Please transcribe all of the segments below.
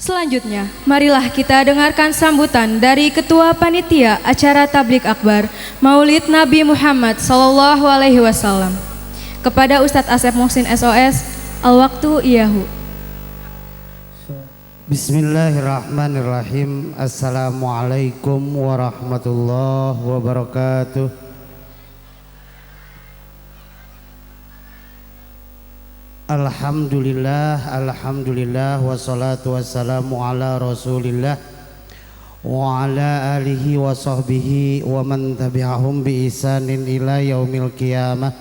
Selanjutnya, marilah kita dengarkan sambutan dari Ketua Panitia Acara Tablik Akbar Maulid Nabi Muhammad SAW. Kepada Ustadz Asep Muhsin SOS, al-waktu iyahu. Bismillahirrahmanirrahim. Assalamualaikum warahmatullahi wabarakatuh. Alhamdulillah, wassalatu wassalamu ala rasulillah wa ala alihi wa sahbihi wa man tabi'ahum bi ihsanin ila yaumil qiyamah.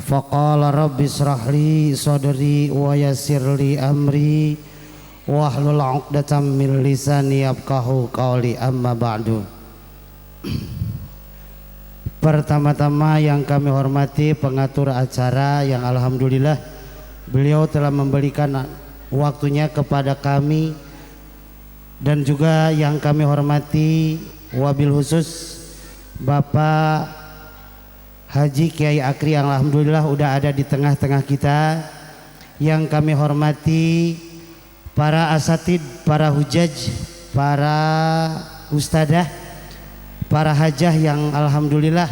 Faqala rabbi israhli sadri wa yassirli amri wahlul 'uqdatam min lisani yafqahu qawli, amma ba'du. Pertama-tama yang kami hormati pengatur acara yang alhamdulillah beliau telah memberikan waktunya kepada kami, dan juga yang kami hormati wabil khusus Bapak Haji Kiai Akri yang alhamdulillah udah ada di tengah-tengah kita. Yang kami hormati para asatid, para hujaj, para ustadzah, para hajah yang alhamdulillah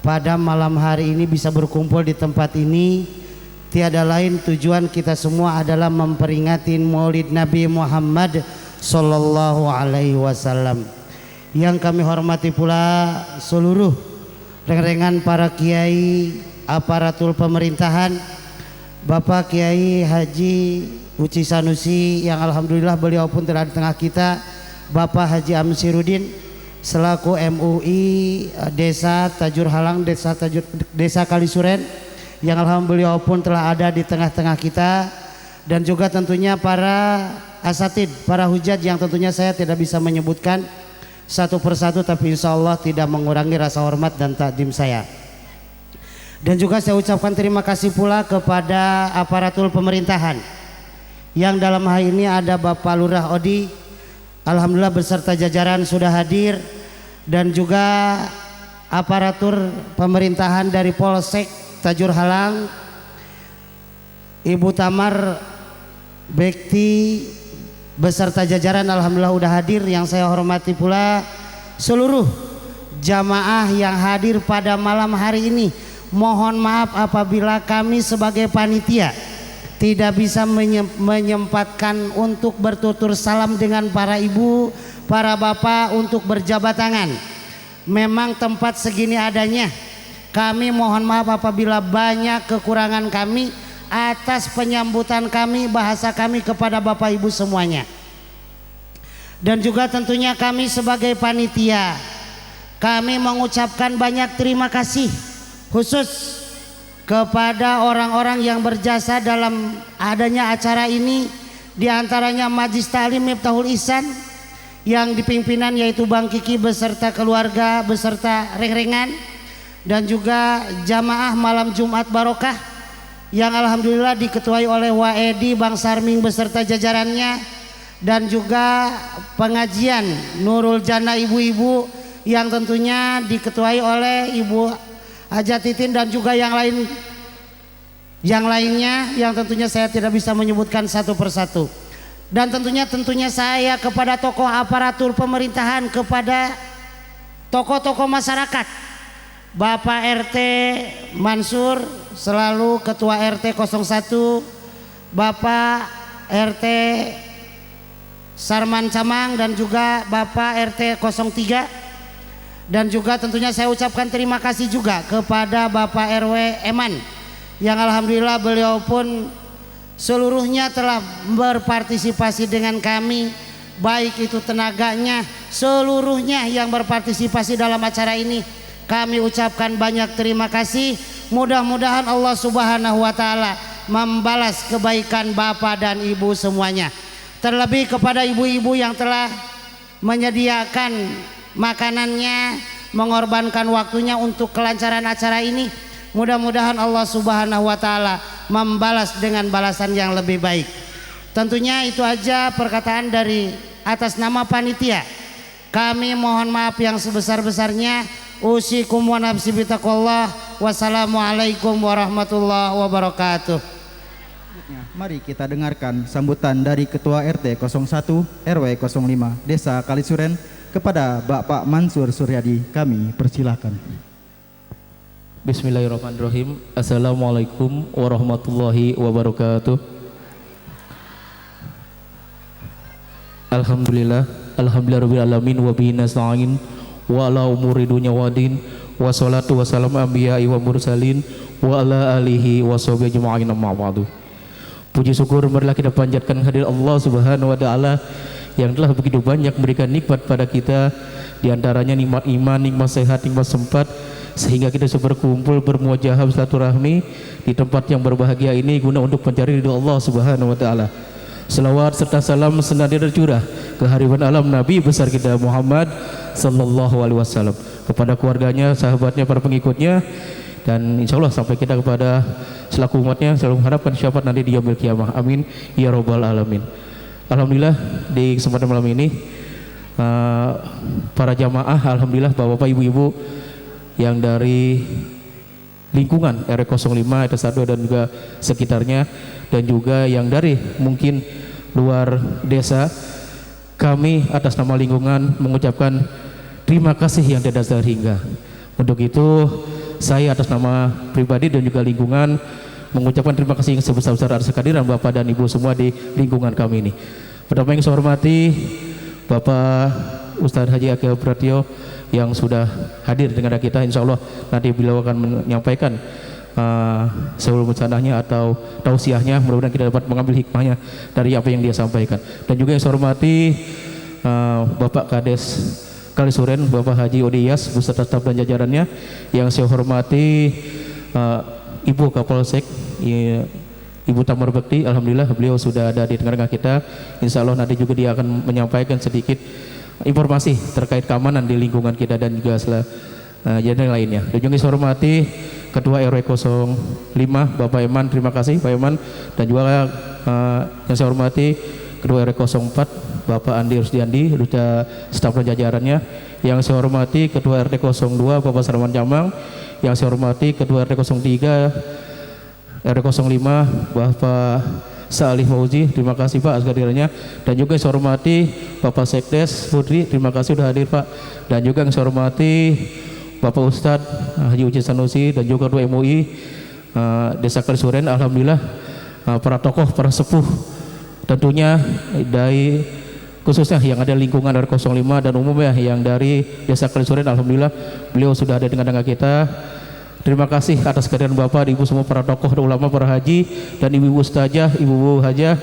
pada malam hari ini bisa berkumpul di tempat ini. Tiada lain tujuan kita semua adalah memperingati Maulid Nabi Muhammad sallallahu alaihi wasallam. Yang kami hormati pula seluruh reng-rengan para kiai, aparatur pemerintahan, Bapak Kiai Haji Uci Sanusi yang alhamdulillah beliau pun telah di tengah kita, Bapak Haji Amsirudin selaku MUI Desa Tajur Halang, Desa Kalisuren yang alhamdulillah pun telah ada di tengah-tengah kita, dan juga tentunya para asatid, para hujat yang tentunya saya tidak bisa menyebutkan satu persatu, tapi insya Allah tidak mengurangi rasa hormat dan takdim saya. Dan juga saya ucapkan terima kasih pula kepada aparatur pemerintahan yang dalam hal ini ada Bapak Lurah Odi, alhamdulillah beserta jajaran sudah hadir, dan juga aparatur pemerintahan dari Polsek Tajur Halang, Ibu Tamar Bekti beserta jajaran alhamdulillah udah hadir. Yang saya hormati pula seluruh jamaah yang hadir pada malam hari ini. Mohon maaf apabila kami sebagai panitia tidak bisa menyempatkan untuk bertutur salam dengan para ibu, para bapak untuk berjabat tangan. Memang tempat segini adanya. Kami mohon maaf apabila banyak kekurangan kami atas penyambutan kami, bahasa kami kepada bapak ibu semuanya. Dan juga tentunya kami sebagai panitia, kami mengucapkan banyak terima kasih khusus kepada orang-orang yang berjasa dalam adanya acara ini. Di antaranya Majlis Ta'lim Miftahul Ihsan yang dipimpinan yaitu Bang Kiki beserta keluarga beserta reng-rengan, dan juga jamaah malam Jumat Barokah yang alhamdulillah diketuai oleh Waedi Bang Sarming beserta jajarannya, dan juga pengajian Nurul Jannah ibu-ibu yang tentunya diketuai oleh Ibu Haja Titin, dan juga yang lainnya yang tentunya saya tidak bisa menyebutkan satu persatu. Dan tentunya saya kepada tokoh aparatur pemerintahan, kepada tokoh-tokoh masyarakat, Bapak RT Mansur selalu Ketua RT 01, Bapak RT Sarman Camang, dan juga Bapak RT 03, dan juga tentunya saya ucapkan terima kasih juga kepada Bapak RW Eman yang alhamdulillah beliau pun seluruhnya telah berpartisipasi dengan kami, baik itu tenaganya, seluruhnya yang berpartisipasi dalam acara ini. Kami ucapkan banyak terima kasih. Mudah-mudahan Allah Subhanahu wa taala membalas kebaikan Bapak dan Ibu semuanya. Terlebih kepada ibu-ibu yang telah menyediakan makanannya, mengorbankan waktunya untuk kelancaran acara ini. Mudah-mudahan Allah Subhanahu wa taala membalas dengan balasan yang lebih baik. Tentunya itu aja perkataan dari atas nama panitia. Kami mohon maaf yang sebesar-besarnya. Usikum wa nafsi bitaqwallah. Wassalamualaikum warahmatullahi wabarakatuh. Mari kita dengarkan sambutan dari Ketua RT 01 RW 05 Desa Kalisuren kepada Bapak Mansur Suryadi. Kami persilakan. Bismillahirrahmanirrahim. Assalamualaikum warahmatullahi wabarakatuh. Alhamdulillah alamin wa bihi nasta'in wa ala umuri dunya wadin wa salatu wa salam anbiya'i wa mursalin wa ala alihi wa sahbihi ajma'in amma ba'du. Puji syukur marilah kita panjatkan hadir Allah Subhanahu wa taala yang telah begitu banyak memberikan nikmat pada kita, di antaranya nikmat iman, nikmat sehat, nikmat sempat, sehingga kita bisa berkumpul bermuajahah silaturahmi di tempat yang berbahagia ini guna untuk mencari ridha Allah Subhanahu wa taala. Selawat serta salam senantiasa tercurah ke hariwan alam Nabi besar kita Muhammad sallallahu alaihi wasallam, kepada keluarganya, sahabatnya, para pengikutnya, dan insya Allah sampai kita kepada selaku umatnya, selalu mengharapkan syafaat nanti di yaumil qiyamah. Amin ya rabbal alamin. Alhamdulillah di kesempatan malam ini para jamaah, alhamdulillah bapak-bapak, ibu-ibu yang dari lingkungan RW 05 RT 1 dan juga sekitarnya, dan juga yang dari mungkin luar desa, kami atas nama lingkungan mengucapkan terima kasih yang tidak terhingga. Untuk itu saya atas nama pribadi dan juga lingkungan mengucapkan terima kasih yang sebesar-besar atas kehadiran Bapak dan Ibu semua di lingkungan kami ini. Pertama yang saya hormati Bapak Ustadz Haji Akil Pratio yang sudah hadir dengan kita. Insya Allah nanti beliau akan menyampaikan sebelum sanahnya atau tausiahnya, mudah-mudahan kita dapat mengambil hikmahnya dari apa yang dia sampaikan. Dan juga yang saya hormati Bapak Kades Kalisuren, Bapak Haji Odiyas beserta staf dan jajarannya. Yang saya hormati Ibu Kapolsek Ibu Tamar Bekti, alhamdulillah beliau sudah ada di tengah-tengah kita. Insya Allah nanti juga dia akan menyampaikan sedikit informasi terkait keamanan di lingkungan kita dan juga yang lainnya. Dan juga saya hormati Ketua RW 05 Bapak Eman, terima kasih Pak Eman. Dan juga yang saya hormati Ketua RW 04 Bapak Andi Rusdiandi, beserta staf dan jajarannya. Yang saya hormati Ketua RT 02 Bapak Sarman Camang. Yang saya hormati Ketua RT 03 RW 05 Bapak Salih Fauzi, terima kasih Pak atas kehadirannya. Dan juga saya hormati Bapak Sekdes Putri, terima kasih sudah hadir Pak. Dan juga yang saya hormati Bapak Ustadz Haji Uci Sanusi dan juga Ketua MUI Desa Kalisuren, alhamdulillah para tokoh, para sepuh tentunya dari khususnya yang ada lingkungan dari 05 dan umumnya yang dari Desa Kalisuren, alhamdulillah beliau sudah ada dengan kita. Terima kasih atas kehadiran Bapak, Ibu semua para tokoh dan ulama, para haji dan ibu-ibu ustazah, ibu-ibu hajah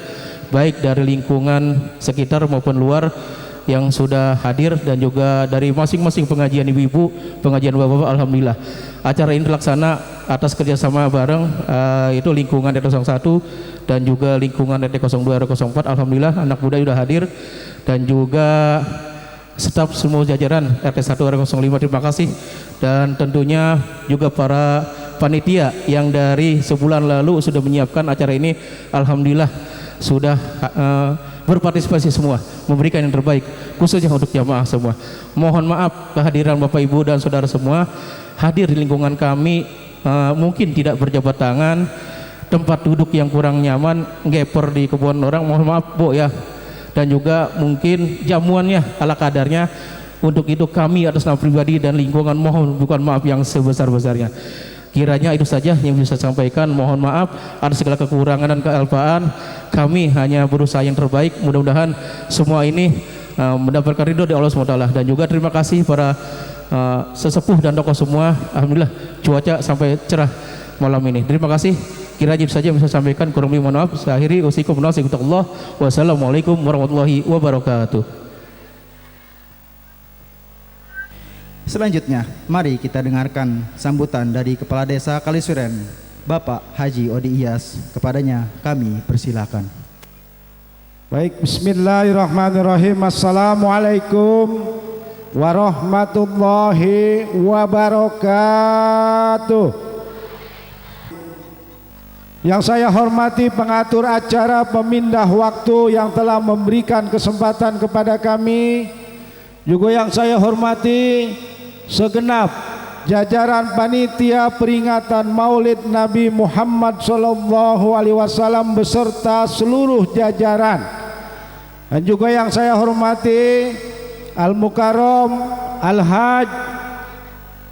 baik dari lingkungan sekitar maupun luar yang sudah hadir, dan juga dari masing-masing pengajian ibu-ibu, pengajian bapak-bapak. Alhamdulillah acara ini terlaksana atas kerjasama bareng itu lingkungan RT 01 dan juga lingkungan RT 02 RT 04. Alhamdulillah anak muda sudah hadir dan juga staf semua jajaran RT 1 RT 05, terima kasih. Dan tentunya juga para panitia yang dari sebulan lalu sudah menyiapkan acara ini, alhamdulillah sudah berpartisipasi semua, memberikan yang terbaik khususnya untuk jamaah semua. Mohon maaf kehadiran Bapak Ibu dan saudara semua hadir di lingkungan kami mungkin tidak berjabat tangan, tempat duduk yang kurang nyaman, ngeper di kebun orang, mohon maaf Bu ya. Dan juga mungkin jamuannya ala kadarnya. Untuk itu kami atas nama pribadi dan lingkungan mohon bukan maaf yang sebesar-besarnya. Kiranya itu saja yang bisa saya sampaikan. Mohon maaf atas segala kekurangan dan kealpaan. Kami hanya berusaha yang terbaik. Mudah-mudahan semua ini mendapatkan ridho dari Allah SWT. Dan juga terima kasih para sesepuh dan tokoh semua. Alhamdulillah cuaca sampai cerah malam ini. Terima kasih. Kiranya itu saja yang bisa saya sampaikan. Kurang lebih mohon maaf. Saya akhiri usikum Allah. Wassalamualaikum warahmatullahi wabarakatuh. Selanjutnya, mari kita dengarkan sambutan dari Kepala Desa Kalisuren, Bapak Haji Odi Iyas. Kepadanya kami persilakan. Baik, bismillahirrahmanirrahim. Assalamualaikum warahmatullahi wabarakatuh. Yang saya hormati pengatur acara, pemindah waktu yang telah memberikan kesempatan kepada kami. Juga yang saya hormati segenap jajaran panitia peringatan Maulid Nabi Muhammad SAW beserta seluruh jajaran, dan juga yang saya hormati Al-Mukarram Al-Haj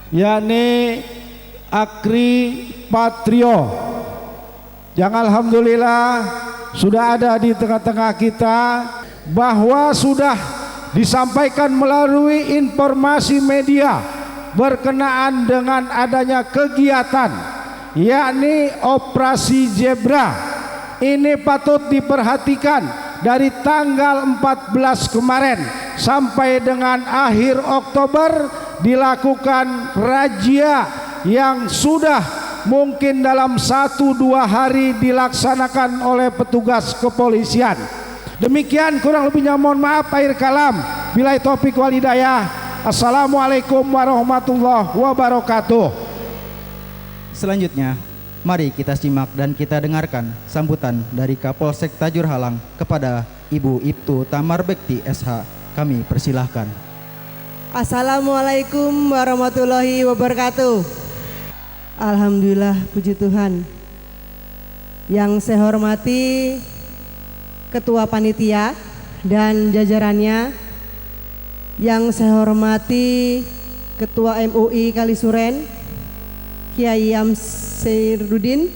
yakni Akri Patrio yang alhamdulillah sudah ada di tengah-tengah kita, bahwa sudah disampaikan melalui informasi media berkenaan dengan adanya kegiatan yakni Operasi Zebra. Ini patut diperhatikan dari tanggal 14 kemarin sampai dengan akhir Oktober dilakukan razia yang sudah mungkin dalam 1-2 hari dilaksanakan oleh petugas kepolisian. Demikian kurang lebihnya mohon maaf akhir kalam. Billahi taufik wal hidayah. Assalamualaikum warahmatullahi wabarakatuh. Selanjutnya, mari kita simak dan kita dengarkan sambutan dari Kapolsek Tajur Halang kepada Ibu Ibtu Tamar Bekti SH. Kami persilahkan. Assalamualaikum warahmatullahi wabarakatuh. Alhamdulillah, puji Tuhan. Yang saya hormati Ketua Panitia dan jajarannya, yang saya hormati Ketua MUI Kalisuren Kiai Amsiruddin,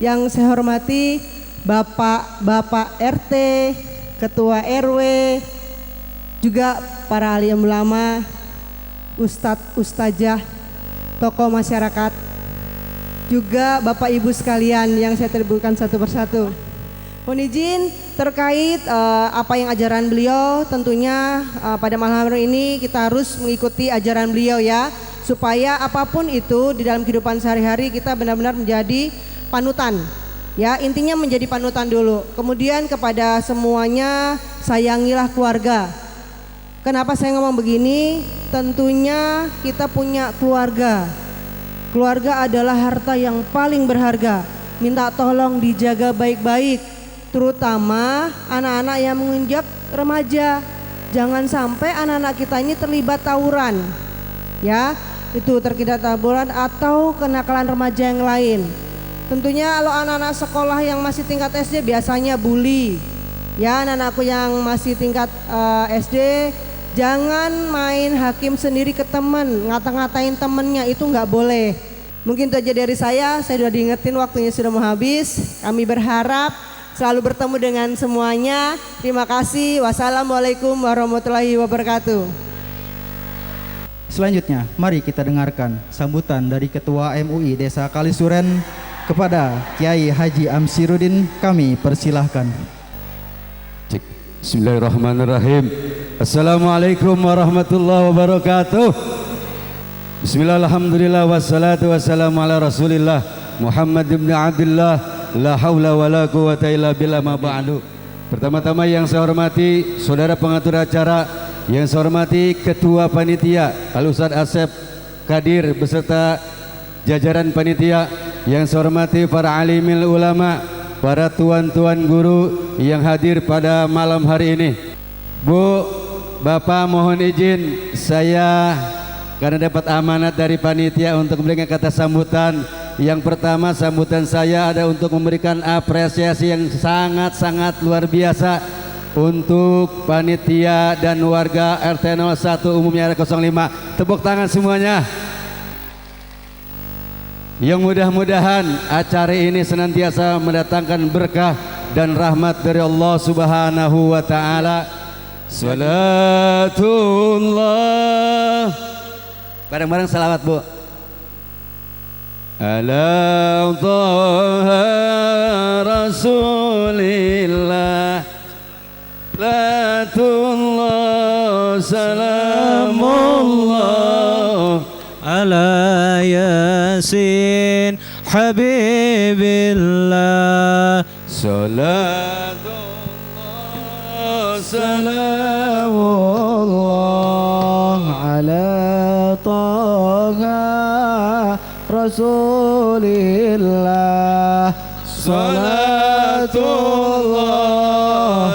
yang saya hormati Bapak RT, Ketua RW, juga para alim ulama, Ustadz, Ustazah, tokoh masyarakat, juga Bapak Ibu sekalian yang saya terbukan satu persatu. Mohon izin terkait apa yang ajaran beliau, tentunya pada malam hari ini kita harus mengikuti ajaran beliau ya, supaya apapun itu di dalam kehidupan sehari-hari kita benar-benar menjadi panutan. Ya, intinya menjadi panutan dulu. Kemudian kepada semuanya, sayangilah keluarga. Kenapa saya ngomong begini? Tentunya kita punya keluarga. Keluarga adalah harta yang paling berharga. Minta tolong dijaga baik-baik, terutama anak-anak yang menginjak remaja. Jangan sampai anak-anak kita ini terlibat tawuran. Ya, itu terlibat tawuran atau kenakalan remaja yang lain. Tentunya kalau anak-anak sekolah yang masih tingkat SD biasanya bully. Ya, anak-anakku yang masih tingkat SD, jangan main hakim sendiri ke teman, ngata-ngatain temennya, itu nggak boleh. Mungkin itu aja dari saya sudah diingetin waktunya sudah mau habis. Kami berharap selalu bertemu dengan semuanya. Terima kasih. Wassalamualaikum warahmatullahi wabarakatuh. Selanjutnya, mari kita dengarkan sambutan dari Ketua MUI Desa Kalisuren kepada Kiai Haji Amsiruddin. Kami persilahkan. Bismillahirrahmanirrahim. Assalamualaikum warahmatullahi wabarakatuh. Bismillah, alhamdulillah, wassalatu wassalamu ala rasulillah Muhammad ibn Abdullah, la hawla wa la quwata illa billah, ma ba'du. Pertama-tama yang saya hormati saudara pengatur acara, yang saya hormati Ketua Panitia Al-Ustadz Asep Kadir beserta jajaran panitia, yang saya hormati para alimil ulama, para tuan-tuan guru yang hadir pada malam hari ini. Bu, Bapak, mohon izin saya karena dapat amanat dari panitia untuk memberikan kata sambutan. Yang pertama, sambutan saya ada untuk memberikan apresiasi yang sangat-sangat luar biasa untuk panitia dan warga RT 01 umumnya RW 05. Tepuk tangan semuanya. Yang mudah-mudahan acara ini senantiasa mendatangkan berkah dan rahmat dari Allah Subhanahu wa taala. Salatullah. Bareng-bareng salawat, Bu. Ala Taha Rasulillah, Latullah, salamullah ala Yasin Habibillah, salatullah, salamullah ala Taha Rasulillah, salatullah,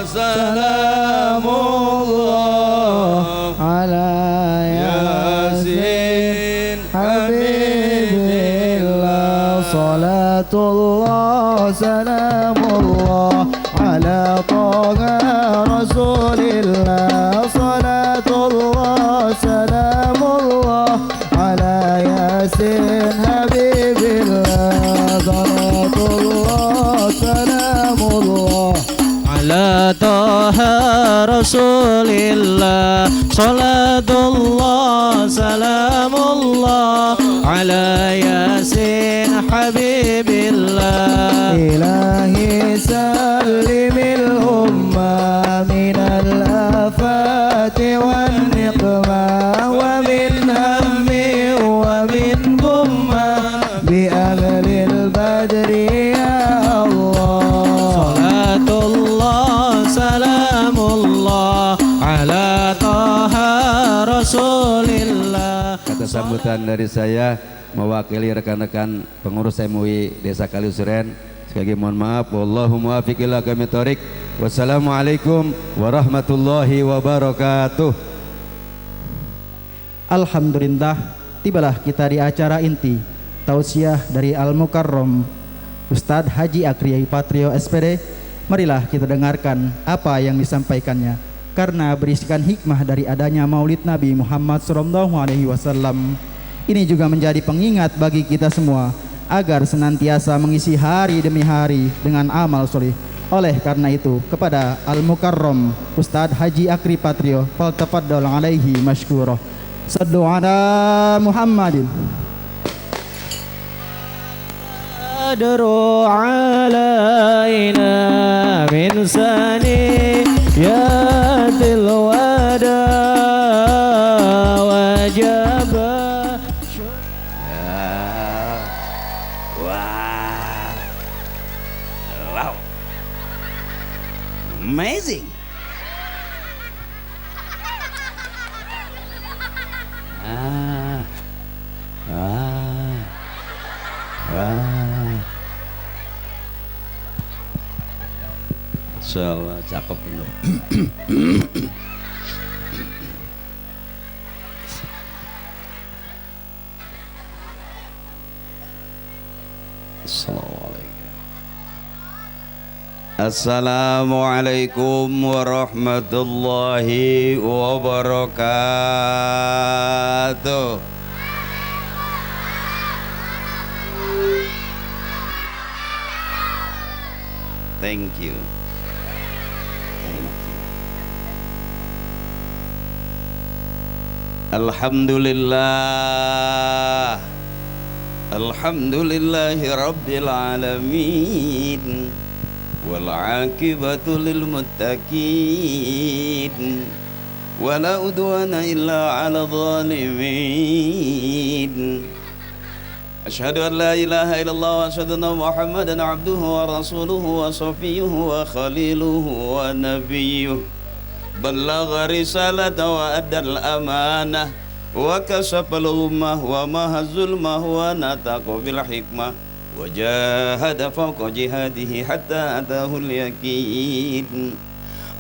salamullah ala Yasin salatullah salamullah ala taha rasulillah salatullah salamullah ala yasin habibillah salatullah salamullah على طه رسول الله صلاة الله سلام الله على ياسين حبيب الله إلهي سلم الأمة من الآفات والنقمة ومن هم ومن غمة بأهل البدر يا الله صلاة الله سلام الله على طه رسول الله. Kata sambutan dari saya mewakili rekan-rekan pengurus MUI Desa Kalisuren. Sekali lagi mohon maaf. Wallahu muwaffiq ila aqwamit thoriq. Wassalamualaikum warahmatullahi wabarakatuh. Alhamdulillah, tibalah kita di acara inti tausiah dari Al-Mukarram Ustadz Haji Akri Patrio SPD. Marilah kita dengarkan apa yang disampaikannya, karena berisikan hikmah dari adanya Maulid Nabi Muhammad SAW. Ini juga menjadi pengingat bagi kita semua agar senantiasa mengisi hari demi hari dengan amal soleh. Oleh karena itu, kepada Al-Mukarram Ustadz Haji Akri Patrio, faltafaddal alaihi mashkura. Sallu ala Muhammadin. أدروا علينا من ثنيات الوداع وجب Wow, amazing. Insyaallah cakep bener. Assalamualaikum warahmatullahi wabarakatuh. Thank you. Alhamdulillah. Alhamdulillahi rabbil alamin. Wal aqibatu lil muttaqin. Wala udwana illa 'ala zalimin. Asyhadu an la ilaha illallah wa asyhadu anna Muhammadan 'abduhu wa rasuluhu wa safiyyuhu wa khaliluhu wa nabiyyuhu. Ballagha risalata wa addal amanah wa kasafal ummah wa mahazzul mahwa nataqa bil hikmah wa jahada fawqa jihadihi hatta atahul yaqin.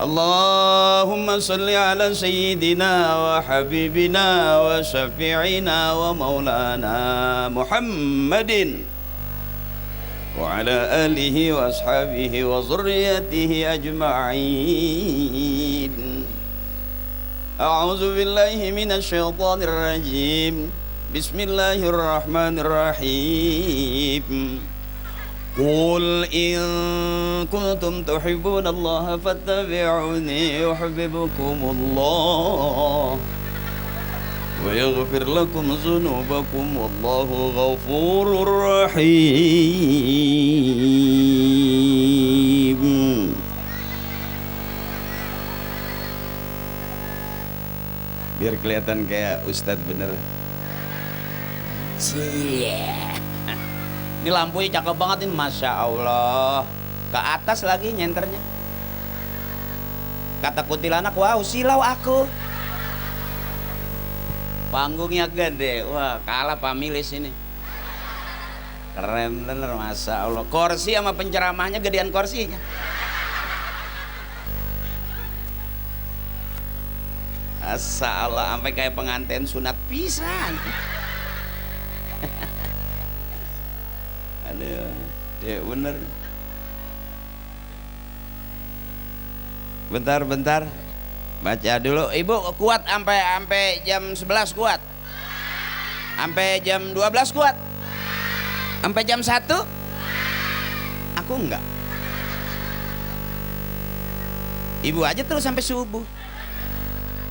Allahumma salli ala sayyidina wa habibina wa syafi'ina wa maulana Muhammadin wa ala alihi wa ashabihi wa zurriyatihi ajma'in. A'udzu billahi minasy syaithanir rajim. Bismillahirrahmanirrahim. Qul in kuntum tuhibbunallaha fattabi'uni yuhibbukumullah wa yaghfir lakum dzunubakum wallahu ghafurur rahim. Biar kelihatan kayak ustadz bener. Ini lampunya cakep banget ini, masya Allah. Ke atas lagi nyenternya. Kata kuntilanak, wow silau aku. Panggungnya gede, wah kalah pamilis ini. Keren bener, masya Allah. Kursi sama penceramahnya gedean kursinya. Masya Allah, sampai kayak pengantin sunat pisan. Aduh. Ya bener. Bentar. Baca dulu. Ibu kuat sampai jam 11 kuat. Sampai jam 12 kuat. Sampai jam 1? Aku enggak. Ibu aja terus sampai subuh.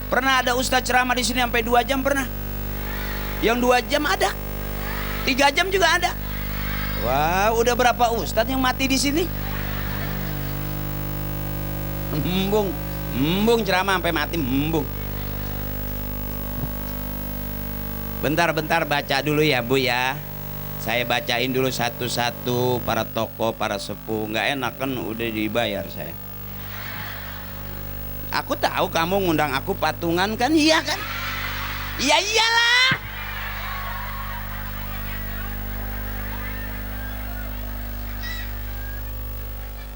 Pernah ada ustaz ceramah di sini sampai 2 jam pernah. Yang 2 jam ada. 3 jam juga ada. Wah, udah berapa ustaz yang mati di sini? Embung ceramah sampai mati, embung. Bentar baca dulu ya Bu ya. Saya bacain dulu satu-satu para tokoh, para sepuh. Nggak enak kan udah dibayar saya. Aku tahu kamu ngundang aku patungan kan, iya kan? Ya iyalah.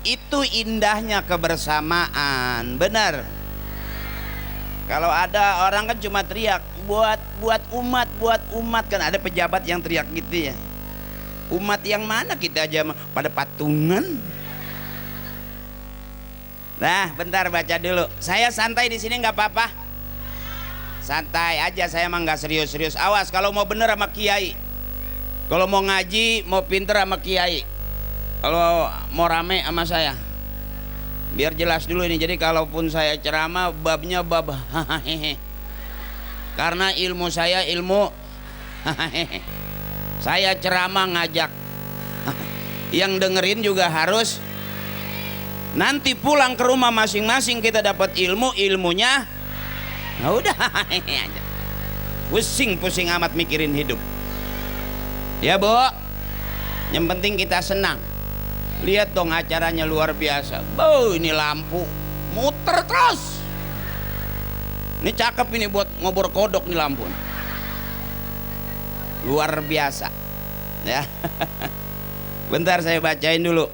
Itu indahnya kebersamaan, benar. Kalau ada orang kan cuma teriak buat umat kan, ada pejabat yang teriak gitu ya. Umat yang mana, kita aja pada patungan. Nah, bentar baca dulu. Saya santai di sini nggak apa-apa. Santai aja, saya emang nggak serius-serius. Awas kalau mau bener sama kiai. Kalau mau ngaji, mau pinter sama kiai. Kalau mau rame sama saya, biar jelas dulu ini. Jadi kalaupun saya ceramah, babnya bab hahaha. Karena ilmu saya ilmu hahaha. Saya ceramah ngajak. Yang dengerin juga harus. Nanti pulang ke rumah masing-masing kita dapat ilmunya. Nah udah aja. Pusing amat mikirin hidup. Ya Bu. Yang penting kita senang. Lihat dong acaranya luar biasa. Ini lampu muter terus. Ini cakep ini buat ngobor kodok nih lampu. Luar biasa. Ya. Bentar saya bacain dulu.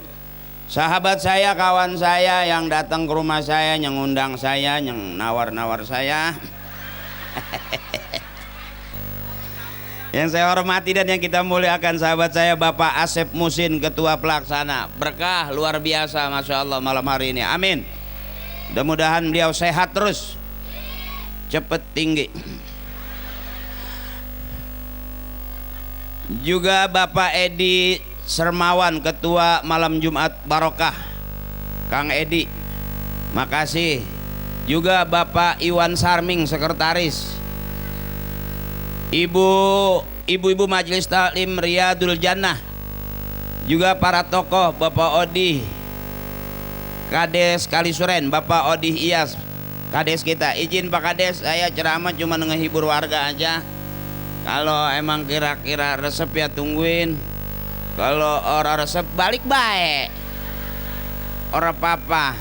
Sahabat saya, kawan saya yang datang ke rumah saya, yang ngundang saya, yang nawar-nawar saya. Yang saya hormati dan yang kita muliakan, sahabat saya Bapak Asep Musin, Ketua Pelaksana. Berkah luar biasa, Masya Allah malam hari ini. Amin. Mudah-mudahan beliau sehat terus, cepet tinggi. Juga Bapak Edi Sermawan, Ketua Malam Jumat Barokah. Kang Edi, makasih. Juga Bapak Iwan Sarming, Sekretaris. Ibu-ibu Majelis Taklim Riyadul Jannah. Juga para tokoh, Bapak Odi Kades Kalisuren, Bapak Odi Iyas, Kades kita. Izin Pak Kades, saya ceramah cuma ngehibur warga aja. Kalau emang kira-kira resep ya tungguin. Kalau orang resep balik baik. Orang apa-apa.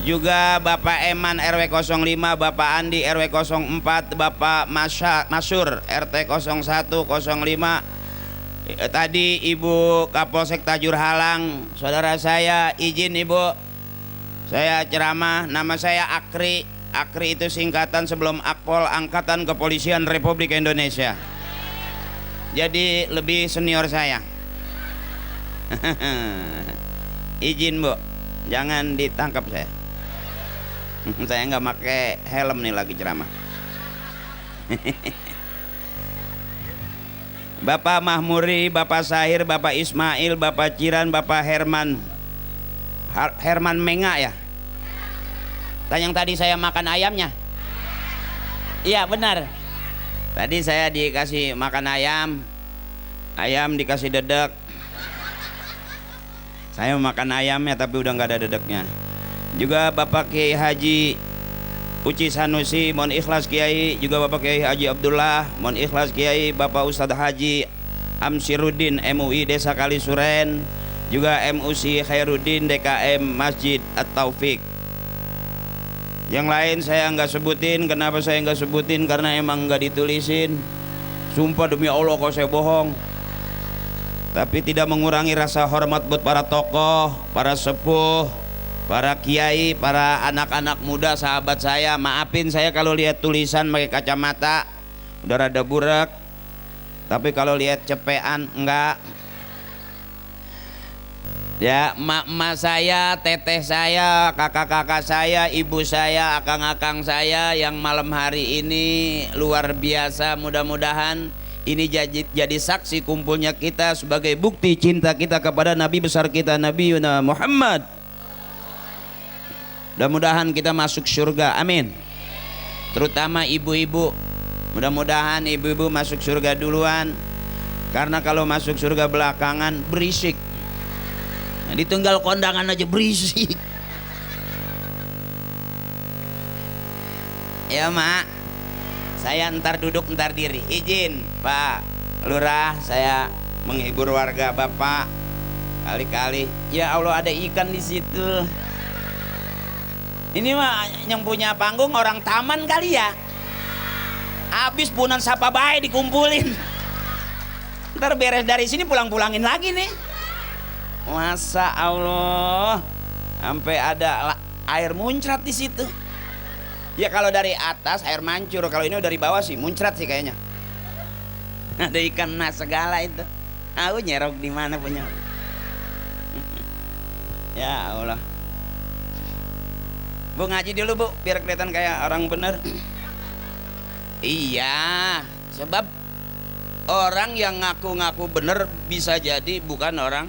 Juga Bapak Eman RW 05, Bapak Andi RW 04, Bapak Masyur RT 0105. Tadi Ibu Kapolsek Tajur Halang, saudara saya. Izin Ibu, saya ceramah. Nama saya Akri. Akri itu singkatan sebelum Akpol, Angkatan Kepolisian Republik Indonesia. Jadi lebih senior saya. Izin Bu, jangan ditangkap saya. Saya nggak pakai helm nih lagi ceramah. Bapak Mahmuri, Bapak Sahir, Bapak Ismail, Bapak Ciran, Bapak Herman Menga ya. Yang tadi saya makan ayamnya. Iya benar. Tadi saya dikasih makan ayam dikasih dedek. Saya makan ayamnya tapi udah nggak ada dedeknya. Juga Bapak Kiai Haji Uci Sanusi, mohon ikhlas Kiai. Juga Bapak Kiai Haji Abdullah, mohon ikhlas Kiai. Bapak Ustadz Haji Amsiruddin MUI Desa Kalisuren. Juga MUC Khairuddin DKM Masjid At-Taufik. Yang lain saya nggak sebutin. Kenapa saya nggak sebutin? Karena emang nggak ditulisin. Sumpah demi Allah kalau saya bohong. Tapi tidak mengurangi rasa hormat buat para tokoh, para sepuh, para kiai, para anak-anak muda, sahabat saya. Maafin saya kalau lihat tulisan pakai kacamata udah rada burak. Tapi kalau lihat cepean enggak. Ya, emak-emak saya, teteh saya, kakak-kakak saya, ibu saya, akang-akang saya yang malam hari ini luar biasa. Mudah-mudahan ini jadi saksi kumpulnya kita sebagai bukti cinta kita kepada Nabi besar kita, Nabi Muhammad. Mudah-mudahan kita masuk surga, amin. Terutama ibu-ibu, mudah-mudahan ibu-ibu masuk surga duluan. Karena kalau masuk surga belakangan berisik. Nah, ditunggal kondangan aja berisik. Ya mak, saya ntar duduk ntar diri. Izin Pak Lurah, saya menghibur warga Bapak. Kali-kali, ya Allah ada ikan di situ. Ini mah yang punya panggung orang taman kali ya. Habis punan sapa bae dikumpulin. Ntar beres dari sini pulang-pulangin lagi nih. Masa Allah, sampai ada air muncrat di situ. Ya kalau dari atas air mancur, kalau ini dari bawah sih muncrat sih kayaknya. Ada ikan mas segala itu. Aku nyerok di mana punya. Ya Allah. Bu ngaji dulu bu, biar kelihatan kayak orang bener. Iya, sebab orang yang ngaku-ngaku bener bisa jadi bukan orang.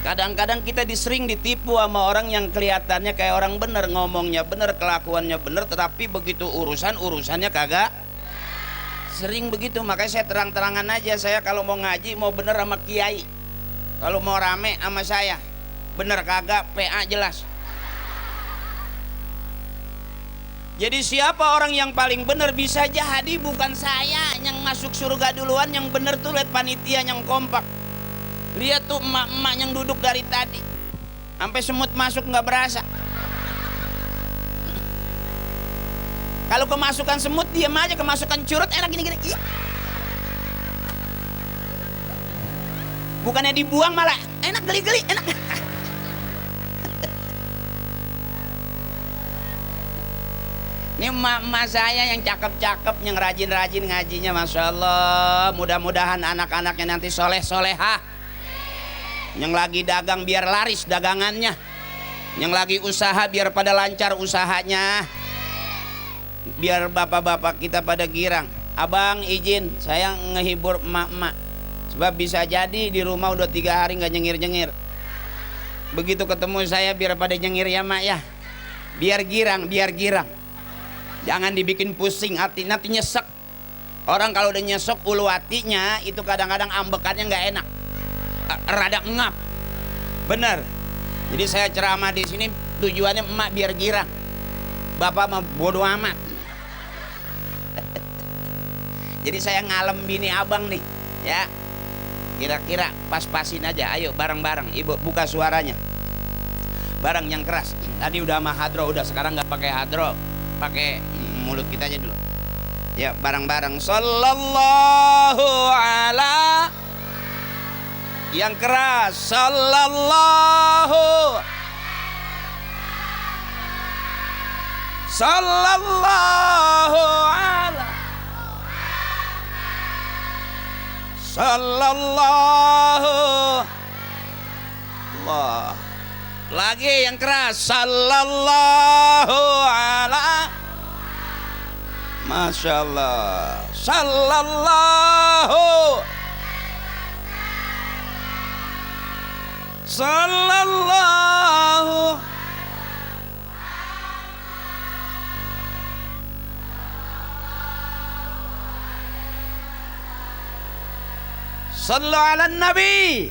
Kadang-kadang kita sering ditipu sama orang yang kelihatannya kayak orang bener, ngomongnya bener, kelakuannya bener, tetapi begitu urusannya kagak. Sering begitu, makanya saya terang-terangan aja. Saya kalau mau ngaji mau bener sama kiai, kalau mau rame sama saya bener kagak, PA jelas. Jadi siapa orang yang paling bener bisa jadi bukan saya yang masuk surga duluan. Yang bener tuh lihat panitia yang kompak. Lihat tuh emak-emak yang duduk dari tadi sampai semut masuk nggak berasa. Kalau kemasukan semut diam aja, kemasukan curut enak gini-gini. Bukannya dibuang malah enak, geli-geli enak. Ini emak-emak saya yang cakep-cakep, yang rajin-rajin ngajinya, Masya Allah. Mudah-mudahan anak-anaknya nanti soleh-solehah. Yang lagi dagang biar laris dagangannya, yang lagi usaha biar pada lancar usahanya, biar bapak-bapak kita pada girang. Abang izin saya ngehibur emak-emak, sebab bisa jadi di rumah udah 3 hari nggak nyengir-nyengir. Begitu ketemu saya biar pada nyengir ya mak ya, biar girang. Jangan dibikin pusing hati, nanti nyesek. Orang kalau udah nyesek ulu hatinya itu kadang-kadang ambekannya nggak enak, rada ngap, bener. Jadi saya ceramah di sini tujuannya emak biar girang, bapak mah bodoh amat. Jadi saya ngalem bini abang nih, ya. Kira-kira pas-pasin aja, ayo bareng-bareng. Ibu buka suaranya, bareng yang keras. Tadi udah sama hadro, udah sekarang nggak pakai hadro, pakai mulut kita aja dulu. Ya bareng-bareng. Sallallahu ala, yang keras. Sallallahu ala, sallallahu Allah. Lagi yang keras. Sallallahu ala, Masya Allah. Sallallahu Sallu ala Nabi.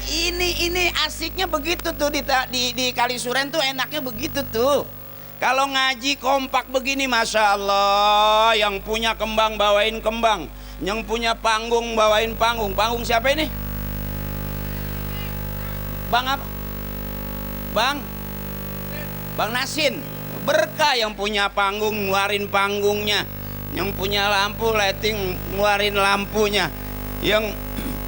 Ini asiknya begitu tuh di Kalisuren tuh, enaknya begitu tuh. Kalau ngaji kompak begini, Masya Allah. Yang punya kembang bawain kembang, yang punya panggung bawain panggung. Panggung siapa ini? Bang apa? Bang Nasin. Berkah yang punya panggung ngeluarin panggungnya, yang punya lampu lighting ngeluarin lampunya, yang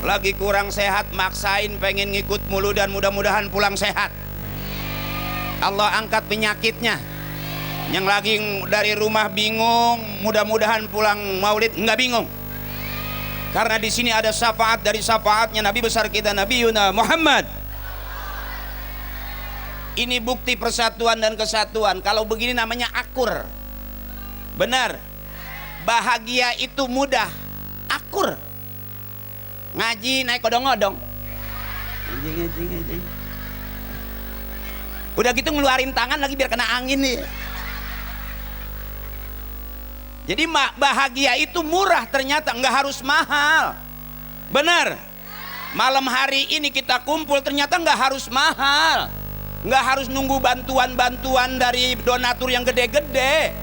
lagi kurang sehat maksain pengen ngikut mulu dan mudah-mudahan pulang sehat. Allah angkat penyakitnya. Yang lagi dari rumah bingung, mudah-mudahan pulang maulid nggak bingung. Karena di sini ada syafaat dari syafaatnya Nabi besar kita Nabi Yuna Muhammad. Ini bukti persatuan dan kesatuan. Kalau begini namanya akur. Benar. Bahagia itu mudah. Akur. Ngaji naik odong-odong. Ngaji. Udah gitu ngeluarin tangan lagi biar kena angin nih. Jadi bahagia itu murah ternyata, nggak harus mahal. Benar. Malam hari ini kita kumpul ternyata nggak harus mahal. Nggak harus nunggu bantuan-bantuan dari donatur yang gede-gede.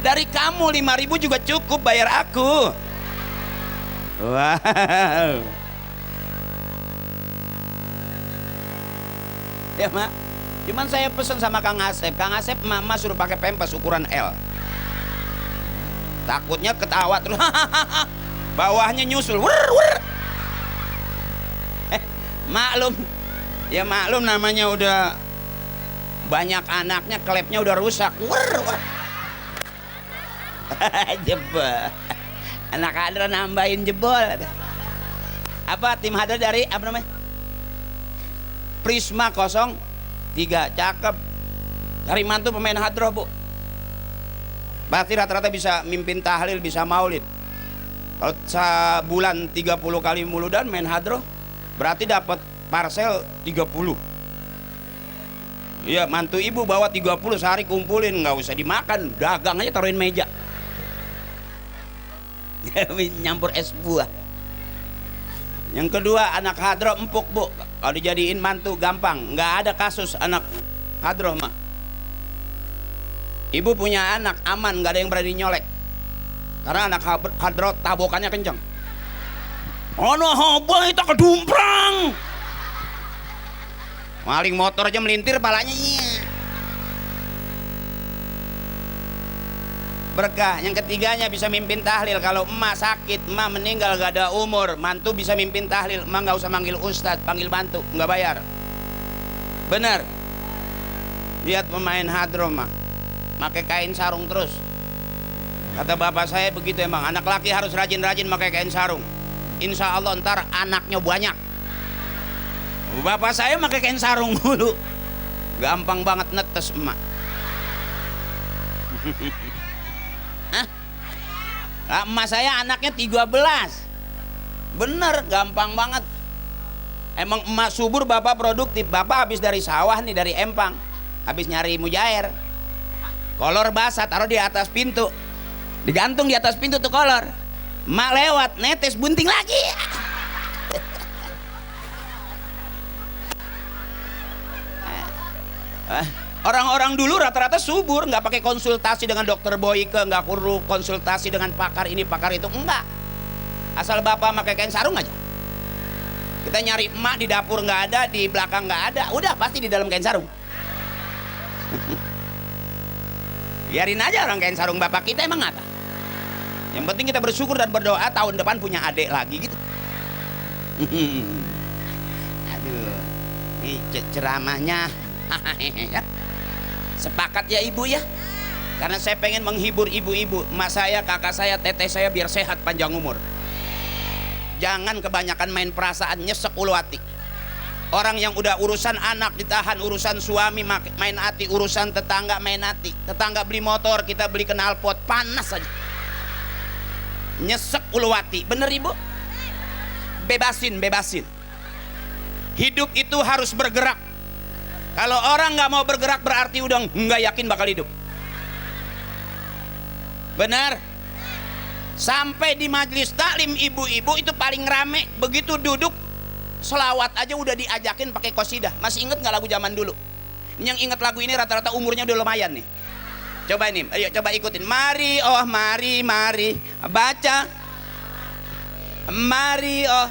Dari kamu 5.000 juga cukup bayar aku. Wow. Ya mak, cuman saya pesan sama Kang Asep mama suruh pakai pempes ukuran L. Takutnya ketawa terus, bawahnya nyusul, maklum, ya maklum namanya udah banyak anaknya, klepnya udah rusak, jebol, anak kader nambahin jebol, apa tim hadir dari apa namanya? Prisma 03, cakep, cari mantu pemain hadroh bu. Berarti rata-rata bisa mimpin tahlil, bisa maulid. Kalau sebulan 30 kali muludan main hadroh, berarti dapat parcel 30. Iya, mantu ibu bawa 30 sehari kumpulin, nggak usah dimakan, dagang aja taruhin meja. Nyampur es buah. Yang kedua anak hadroh empuk bu, kalau dijadiin mantu gampang, nggak ada kasus anak hadroh mah. Ibu punya anak aman, nggak ada yang berani nyolek. Karena anak hadrot tabokannya kencang. Ono hobo itu kedumprang. Maling motor aja melintir palanya. Berkah. Yang ketiganya bisa mimpin tahlil. Kalau emak sakit, emak meninggal gak ada umur, mantu bisa mimpin tahlil. Emak nggak usah manggil ustadz, panggil mantu, nggak bayar. Bener. Lihat pemain hadroh mah, pakai kain sarung terus. Kata bapak saya begitu emang, anak laki harus rajin-rajin pakai kain sarung. Insya Allah ntar anaknya banyak. Bapak saya pakai kain sarung dulu, gampang banget netes emak. Hah? Emak saya anaknya 13. Bener, gampang banget. Emang emak subur, bapak produktif. Bapak habis dari sawah nih, dari empang, habis nyari mujair. Kolor basah taruh di atas pintu, digantung di atas pintu tuh kolor. Mak lewat netes bunting lagi. Orang-orang dulu rata-rata subur, nggak pakai konsultasi dengan dokter Boyke, nggak perlu konsultasi dengan pakar ini pakar itu, enggak. Asal bapak pakai kain sarung aja. Kita nyari emak di dapur nggak ada, di belakang nggak ada, udah pasti di dalam kain sarung. Biarin aja orang kain sarung bapak kita, emang apa? Yang penting kita bersyukur dan berdoa tahun depan punya adik lagi gitu. Aduh, ini ceramahnya sepakat ya ibu ya, karena saya pengen menghibur ibu-ibu, emak saya, kakak saya, teteh saya biar sehat panjang umur. Jangan kebanyakan main perasaan, nyesek ulu hati. Orang yang udah urusan anak ditahan, urusan suami main hati, urusan tetangga main hati. Tetangga beli motor, kita beli knalpot, panas aja. Nyesek ulu hati, bener ibu? Bebasin. Hidup itu harus bergerak. Kalau orang nggak mau bergerak berarti udah nggak yakin bakal hidup. Benar? Sampai di majelis taklim ibu-ibu itu paling rame, begitu duduk selawat aja udah diajakin pakai qasidah. Masih inget nggak lagu zaman dulu? Yang inget lagu ini rata-rata umurnya udah lumayan nih. Coba ini, ayo coba ikutin. Mari oh mari baca. Mari oh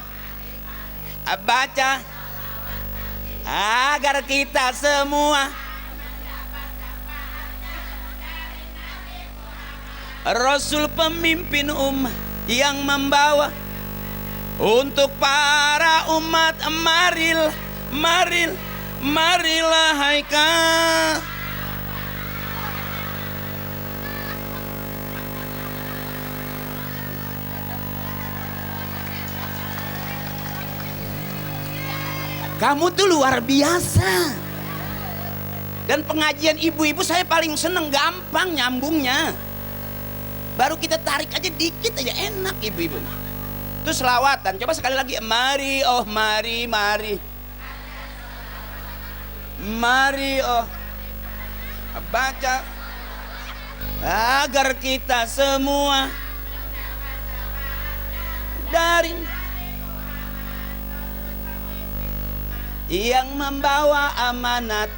baca agar kita semua Rasul pemimpin umat yang membawa untuk para umat. Marilah haikal. Kamu tuh luar biasa. Dan pengajian ibu-ibu saya paling seneng, gampang nyambungnya. Baru kita tarik aja dikit aja enak ibu-ibu. Itu selawatan. Coba sekali lagi. Mari, oh mari, mari. Mari, oh. Baca. Agar kita semua dari yang membawa amanat.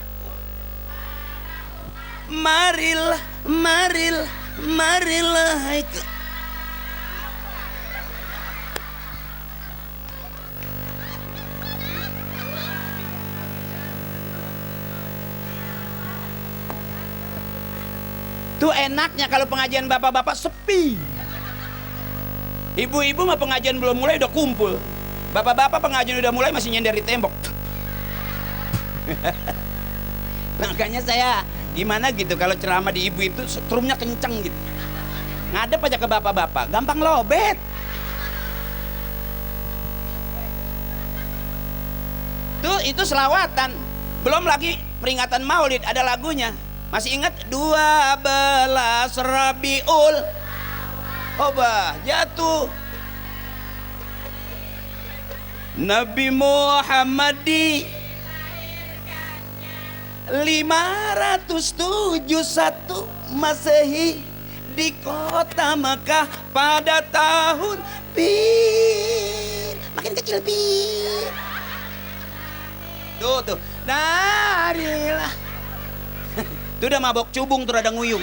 Marilah, marilah, marilah. Tuh enaknya kalau pengajian bapak-bapak sepi. Ibu-ibu mah pengajian belum mulai udah kumpul. Bapak-bapak pengajian udah mulai masih nyender di tembok. Makanya saya gimana gitu kalau ceramah di ibu itu strumnya kenceng gitu. Ngadep aja ke bapak-bapak, gampang lobet. Tuh itu selawatan. Belum lagi peringatan Maulid ada lagunya. Masih ingat 12 Rabiul Obah jatuh Nabi Muhammad di 571 Masehi di kota Makkah pada tahun makin kecil tuh darilah itu udah mabok cubung tuh rada nguyung.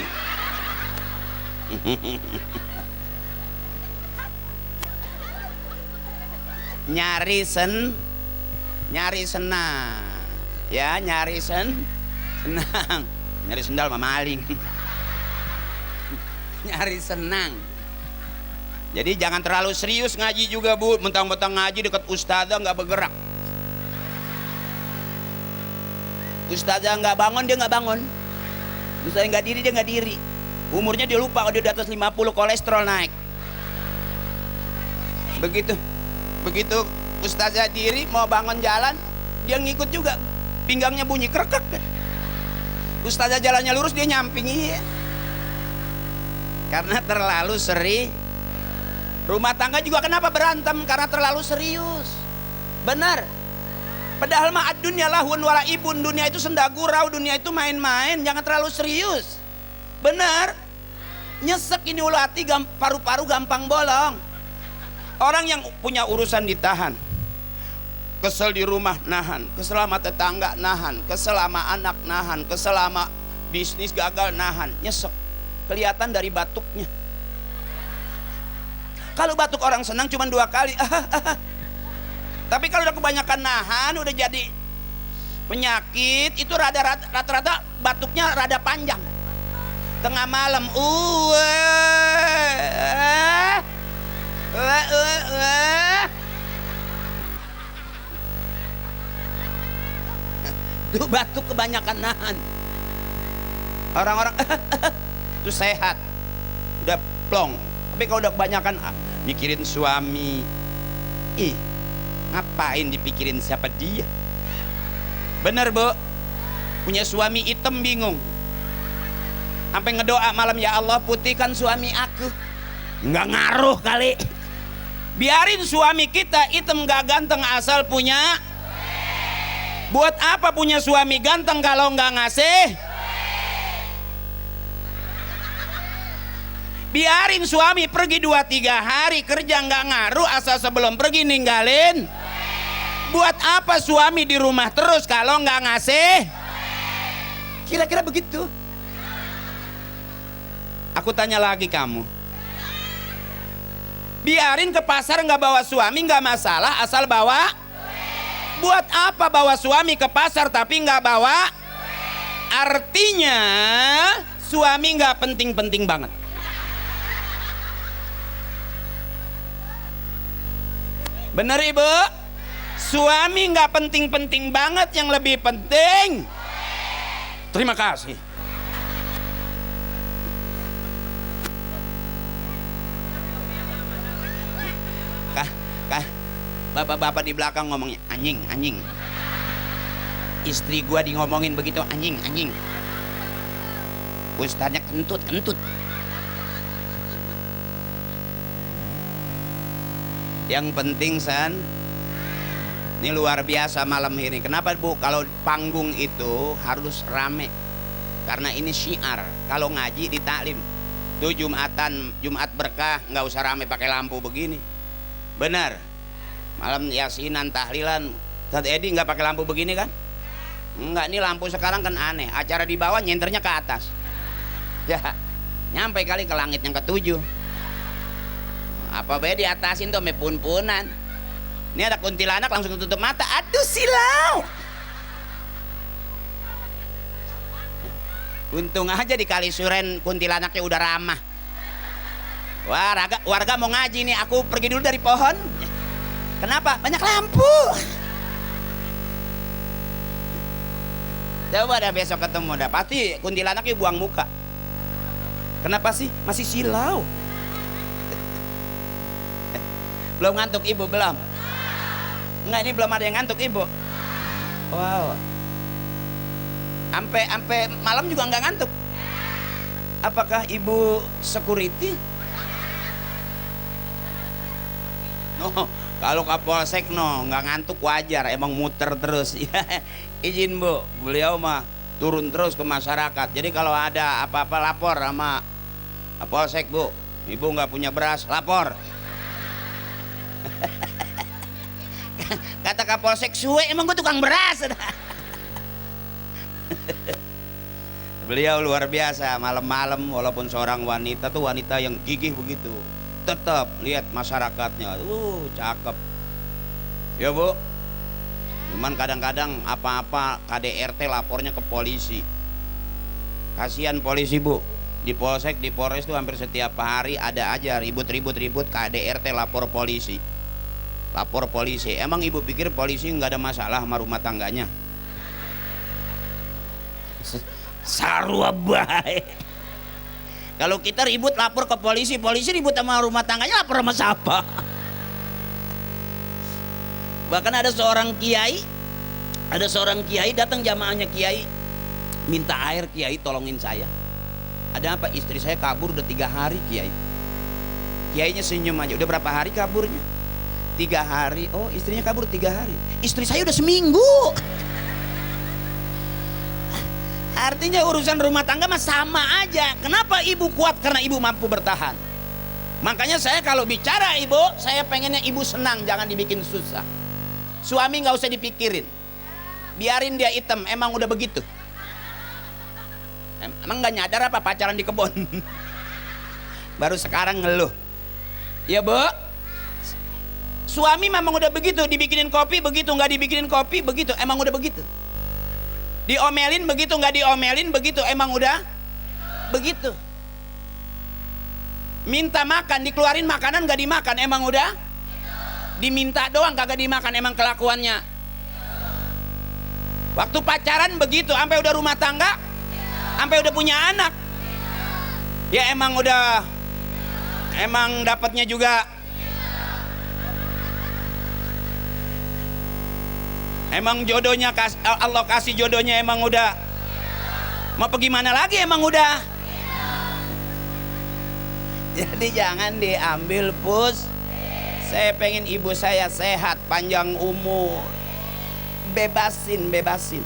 nyari senang ya, nyari senang, nyari sendal mah maling. Nyari senang. Jadi jangan terlalu serius ngaji juga bu, mentang-mentang ngaji dekat ustazah nggak bergerak. Ustazah nggak bangun dia nggak bangun, ustazah nggak diri dia nggak diri, umurnya dia lupa, dia di atas 50 kolesterol naik. Begitu ustazah diri mau bangun jalan, dia ngikut juga, pinggangnya bunyi krekek. Ustazah jalannya lurus dia nyamping, iya. Karena terlalu seri. Rumah tangga juga kenapa berantem? Karena terlalu serius. Benar. Padahal mah ad-dunya lahun wala ibun, dunia itu senda gurau, dunia itu main-main, jangan terlalu serius. Benar. Nyesek ini ulu hati, paru-paru gampang bolong. Orang yang punya urusan ditahan, kesel di rumah nahan, kesel sama tetangga nahan, kesel sama anak nahan, kesel sama bisnis gagal nahan, nyesek. Kelihatan dari batuknya. Kalau batuk orang senang cuma 2 kali. Tapi kalau udah kebanyakan nahan, udah jadi penyakit, itu rata-rata batuknya rada panjang. Tengah malam, itu batuk kebanyakan nahan. Orang-orang itu sehat, udah plong. Tapi kalau udah kebanyakan mikirin suami, ngapain dipikirin siapa dia? Bener bu, punya suami hitam bingung, sampai ngedoa malam, ya Allah putihkan suami aku. Nggak ngaruh kali. Biarin suami kita hitam gak ganteng asal punya. Buat apa punya suami ganteng kalau nggak ngasih? Biarin suami pergi 2-3 hari kerja nggak ngaruh asal sebelum pergi ninggalin. Buat apa suami di rumah terus kalau nggak ngasih? Kira-kira begitu. Aku tanya lagi kamu. Biarin ke pasar nggak bawa suami nggak masalah asal bawa. Buat apa bawa suami ke pasar tapi nggak bawa? Artinya suami nggak penting-penting banget. Bener ibu? Suami nggak penting-penting banget, yang lebih penting. Terima kasih. Bapak-bapak di belakang ngomongnya anjing, anjing. Istri gua di ngomongin begitu anjing, anjing. Ustadznya kentut, kentut. Yang penting San, ini luar biasa malam ini. Kenapa Bu? Kalau panggung itu harus rame. Karena ini syiar. Kalau ngaji di taklim tuh Jumatan, Jumat berkah, nggak usah rame pakai lampu begini. Benar. Malam yasinan, tahlilan, Ustadz Edi nggak pakai lampu begini kan? Enggak, ini lampu sekarang kan aneh. Acara di bawah nyenternya ke atas. Ya, nyampe kali ke langit yang ketujuh. Apa bae di atasin tuh me pun-punan. Ini ada kuntilanak langsung tutup mata. Aduh silau. Untung aja di Kalisuren kuntilanaknya udah ramah. Wah, warga mau ngaji nih, aku pergi dulu dari pohon. Kenapa? Banyak lampu. Coba dah besok ketemu dah, pasti kuntilanaknya buang muka. Kenapa sih? Masih silau. Belum ngantuk ibu, belum? Enggak, ini belum ada yang ngantuk ibu. Wow. Sampai malam juga nggak ngantuk. Apakah ibu security? No, kalau Kapolsek no nggak ngantuk wajar, emang muter terus. Izin Bu, beliau mah turun terus ke masyarakat. Jadi kalau ada apa-apa lapor sama Kapolsek Bu. Ibu nggak punya beras, lapor. Kata Kapolsek, suwe emang gue tukang beras. Beliau luar biasa. Malam-malam walaupun seorang wanita tuh wanita yang gigih begitu, tetap lihat masyarakatnya, cakep ya Bu. Cuman kadang-kadang apa-apa KDRT lapornya ke polisi. Kasihan polisi Bu, di Polsek, di Polres tuh hampir setiap hari ada aja ribut KDRT lapor polisi. Lapor polisi. Emang ibu pikir polisi nggak ada masalah sama rumah tangganya? Sarua baik. Kalau kita ribut lapor ke polisi, polisi ribut sama rumah tangganya, lapor sama siapa? Bahkan ada seorang kiai datang jamaahnya kiai, minta air, kiai tolongin saya. Ada apa? Istri saya kabur udah 3 hari kiai. Kiainya senyum aja. Udah berapa hari kaburnya? 3 hari. Oh, istrinya kabur 3 hari. Istri saya udah seminggu. Artinya urusan rumah tangga mah sama aja. Kenapa ibu kuat? Karena ibu mampu bertahan. Makanya saya kalau bicara ibu, saya pengennya ibu senang, jangan dibikin susah. Suami nggak usah dipikirin, biarin dia hitam, emang udah begitu. Emang nggak nyadar apa pacaran di kebun? Baru sekarang ngeluh. Ya Bu, suami memang udah begitu, dibikinin kopi begitu, nggak dibikinin kopi begitu, emang udah begitu. Diomelin begitu, nggak diomelin begitu, emang udah begitu. Minta makan, dikeluarin makanan nggak dimakan, emang udah. Diminta doang kagak dimakan, emang kelakuannya. Waktu pacaran begitu, sampai udah rumah tangga, sampai udah punya anak, ya emang udah, emang dapatnya juga. Emang jodohnya Allah kasih jodohnya, emang udah. Mau pergi mana lagi, emang udah. Jadi jangan diambil pus. Saya pengen ibu saya sehat, panjang umur. Bebasin.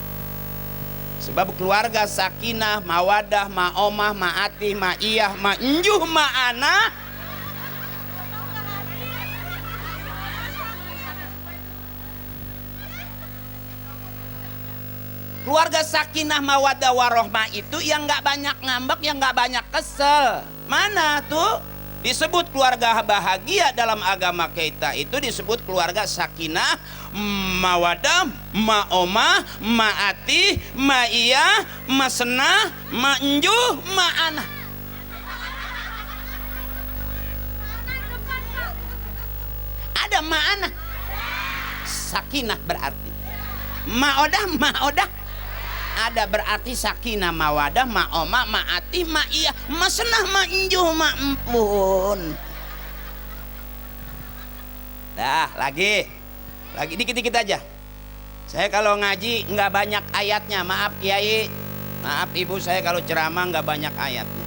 Sebab keluarga sakinah, mawadah, ma'omah, ma'atih, ma'iyah, ma'njuh, ma'ana. Keluarga sakinah, mawadah, warohmah itu yang nggak banyak ngambek, yang nggak banyak kesel. Mana tuh? Disebut keluarga bahagia dalam agama kita itu disebut keluarga sakinah, mawadah, ma'omah, ma'ati, ma'iyah, masenah, ma'njuh, ma'ana. Ada ma'ana. Sakinah berarti. Ma'odah ada berarti sakinah, mawadah, ma'omah, ma'ati, ma'iyah, masenah, ma'njuh, ma'empun. Dah lagi Lagi dikit-dikit aja. Saya kalau ngaji nggak banyak ayatnya. Maaf Kiai, maaf Ibu, saya kalau ceramah nggak banyak ayatnya.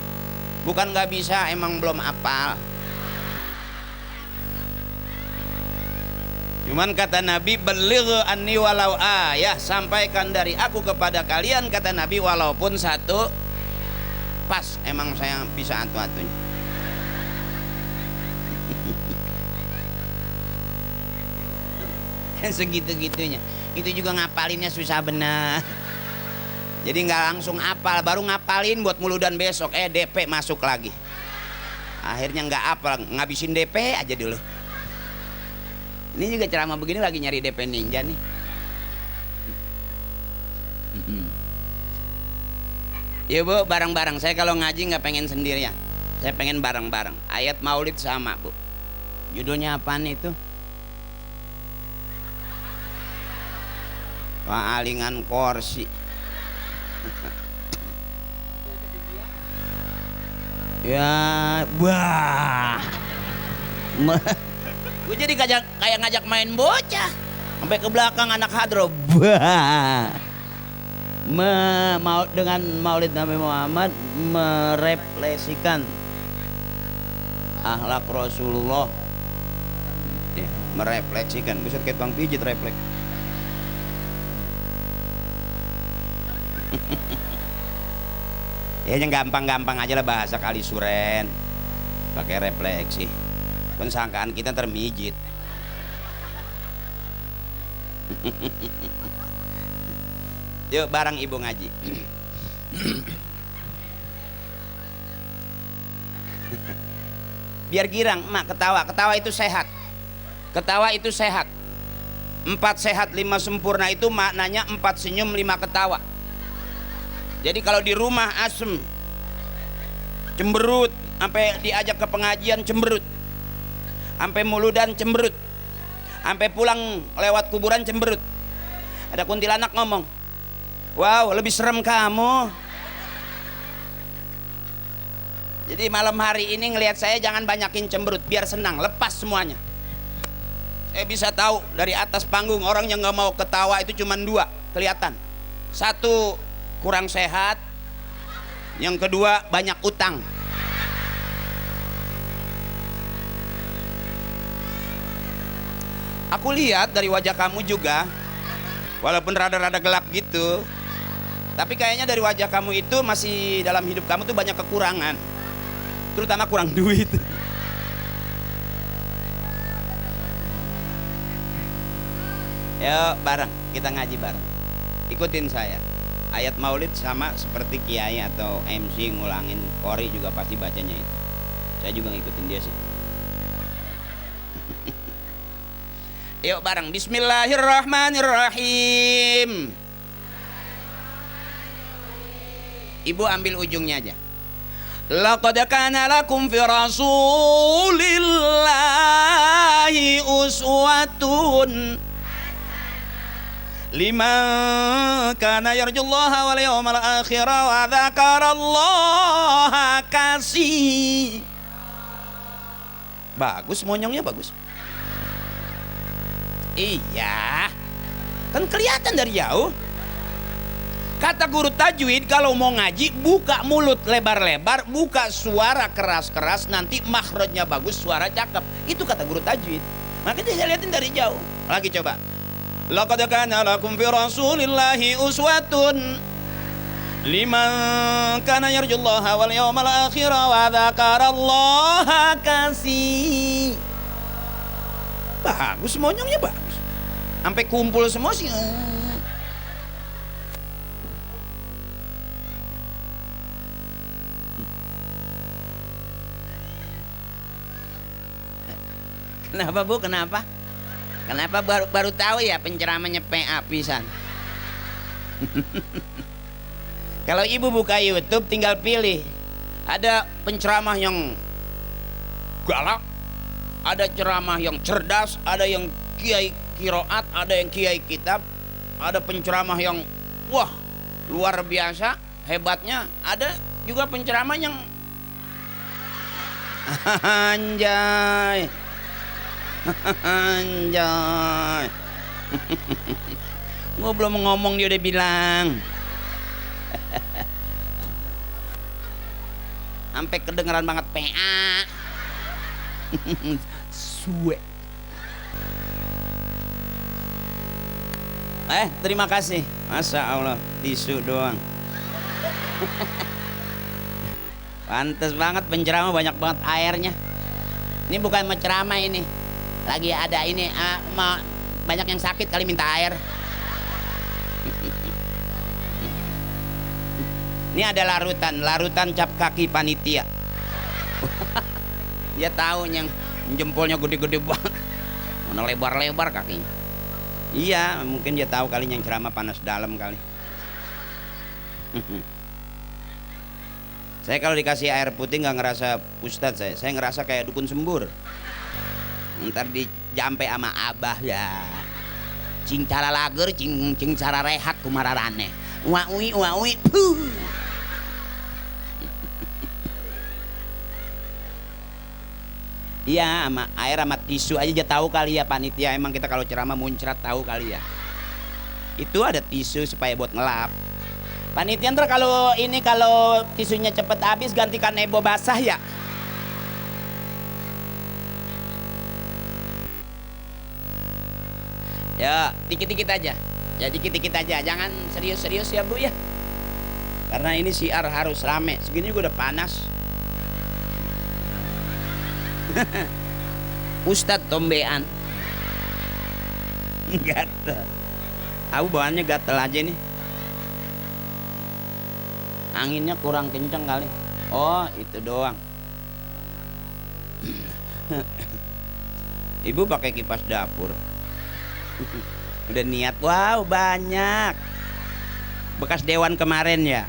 Bukan nggak bisa, emang belum hafal. Cuman kata Nabi, baligh anni walau ayah, sampaikan dari aku kepada kalian, kata Nabi, walaupun satu. Pas, emang saya bisa atu-atunya. Segitu-gitunya. Itu juga ngapalinnya susah benar. Jadi nggak langsung hafal, baru ngapalin buat muludan besok. DP masuk lagi. Akhirnya nggak hafal, ngabisin DP aja dulu. Ini juga ceramah begini lagi nyari DP ninja nih. Ya Bu, bareng-bareng. Saya kalau ngaji nggak pengen sendirian. Saya pengen bareng-bareng. Ayat maulid sama Bu. Judulnya apaan itu? Alingan kursi. Ya, wah. Gue jadi kayak ngajak main bocah. Sampai ke belakang anak hadro. Wah. Dengan Maulid Nabi Muhammad merefleksikan akhlak Rasulullah. Ya, merefleksikan. Buset kayak bang pijit refleks. Ya yang gampang-gampang aja lah bahasa kali suren, pakai refleksi. Pensangkaan kita termijit. Yuk bareng Ibu ngaji. Biar girang, emak ketawa. Ketawa itu sehat. Ketawa itu sehat. 4 sehat 5 sempurna itu maknanya 4 senyum 5 ketawa. Jadi kalau di rumah asem, cemberut, sampai diajak ke pengajian cemberut, sampai muludan cemberut, sampai pulang lewat kuburan cemberut. Ada kuntilanak ngomong, wow lebih serem kamu. Jadi malam hari ini ngelihat saya jangan banyakin cemberut, biar senang, lepas semuanya. Saya bisa tahu dari atas panggung orang yang nggak mau ketawa itu cuma 2 kelihatan. 1 kurang sehat, yang kedua banyak utang. Aku lihat dari wajah kamu juga, walaupun rada-rada gelap gitu, tapi kayaknya dari wajah kamu itu masih dalam hidup kamu tuh banyak kekurangan, terutama kurang duit. Yuk bareng, kita ngaji bareng. Ikutin saya. Ayat maulid sama seperti kiai atau MC ngulangin qori juga pasti bacanya itu. Saya juga ngikutin dia sih. Yuk bareng. Bismillahirrahmanirrahim. Ibu ambil ujungnya aja. Laqad kana lakum fi rasulillahi uswatun liman kana yarjullaha wal yawmal akhir wa dzakarallaha katsira. Bagus, monyongnya bagus. Iya, kan kelihatan dari jauh. Kata guru tajwid, kalau mau ngaji buka mulut lebar-lebar, buka suara keras-keras, nanti makhrajnya bagus, suara cakep. Itu kata guru tajwid. Makanya saya lihatin dari jauh. Lagi coba. Laqad kana lakum fi rasulillahi uswatun liman kana yarjullaha wal yawmal akhir wa dzakarallaha katsira. Bagus, monyongnya bagus. Sampai kumpul semua sih. Kenapa Bu? Kenapa? Kenapa baru tahu ya penceramahnya PA pisan. Kalau Ibu buka YouTube tinggal pilih. Ada penceramah yang galak, ada ceramah yang cerdas, ada yang kiai kiroat, ada yang kiai kitab, ada penceramah yang wah luar biasa hebatnya, ada juga penceramah yang anjay. Anjay. Gua belum ngomong dia udah bilang. Sampai kedengeran banget PA. Suwe. Terima kasih. Masya Allah, tisu doang. Pantes banget penceramah, banyak banget airnya. Ini bukan mau ceramah ini. Lagi ada ini, banyak yang sakit kali minta air. Ini ada larutan cap kaki panitia. Dia tahu yang jempolnya gede-gede banget, mana lebar-lebar kakinya. Iya, mungkin dia tahu kali yang ceramah panas dalam kali. Saya kalau dikasih air putih nggak ngerasa ustadz, saya ngerasa kayak dukun sembur. Ntar dijampe sama abah ya. Cing cara lager, cing cara rehat kumararane. Waui, puh. Iya, sama air sama tisu aja dia tahu kali ya panitia. Emang kita kalau ceramah muncrat tahu kali ya. Itu ada tisu supaya buat ngelap. Panitia ntar kalau tisunya cepet habis gantikan nebo basah ya. Ya dikit-dikit aja. Ya dikit-dikit aja. Jangan serius-serius ya Bu ya. Karena ini siar harus rame. Segini juga udah panas. Ustadz tombean. Gatel. Aku bawaannya gatel aja nih. Anginnya kurang kenceng kali. Oh itu doang. Ibu pakai kipas dapur. Udah niat. Wow banyak. Bekas dewan kemarin ya.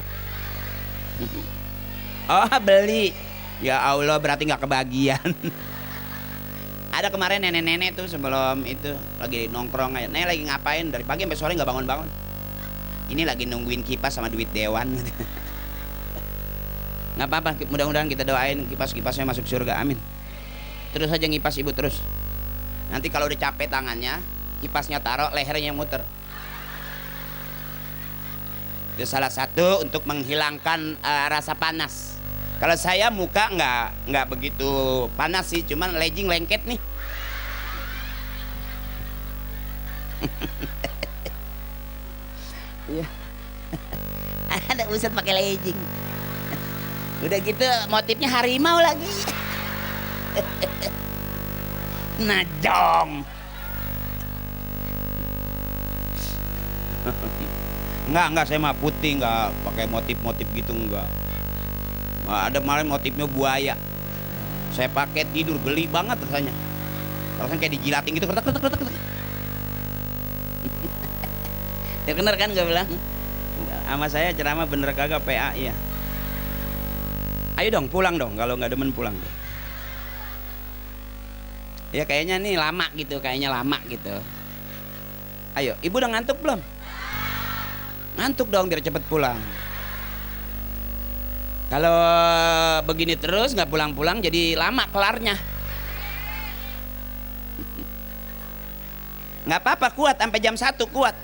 Oh beli. Ya Allah berarti nggak kebagian. Ada kemarin nenek-nenek tuh sebelum itu lagi nongkrong aja. Nenek lagi ngapain dari pagi sampai sore nggak bangun-bangun. Ini lagi nungguin kipas sama duit dewan. Nggak apa-apa, mudah-mudahan kita doain kipas-kipasnya masuk surga, amin. Terus aja ngipas ibu terus. Nanti kalau udah capek tangannya, kipasnya taruh, lehernya muter. Itu salah satu untuk menghilangkan rasa panas. Kalau saya muka nggak begitu panas sih, cuman legging lengket nih. Iya. Ada Ustadz pakai legging. Udah gitu motifnya harimau lagi. Najong. Enggak saya mah putih, nggak pakai motif-motif gitu enggak. Ada malam motifnya buaya. Saya pakai tidur geli banget rasanya. Rasanya kayak dijilatin gitu, kretek. Ya bener kan gue bilang. Sama saya ceramah bener kagak PA ya. Ayo dong pulang dong, kalau nggak demen pulang. Ya kayaknya nih lama gitu, Ayo, ibu udah ngantuk belum? Ngantuk dong biar cepet pulang. Kalau begini terus nggak pulang-pulang jadi lama kelarnya. Nggak apa-apa, kuat sampai jam 1 kuat.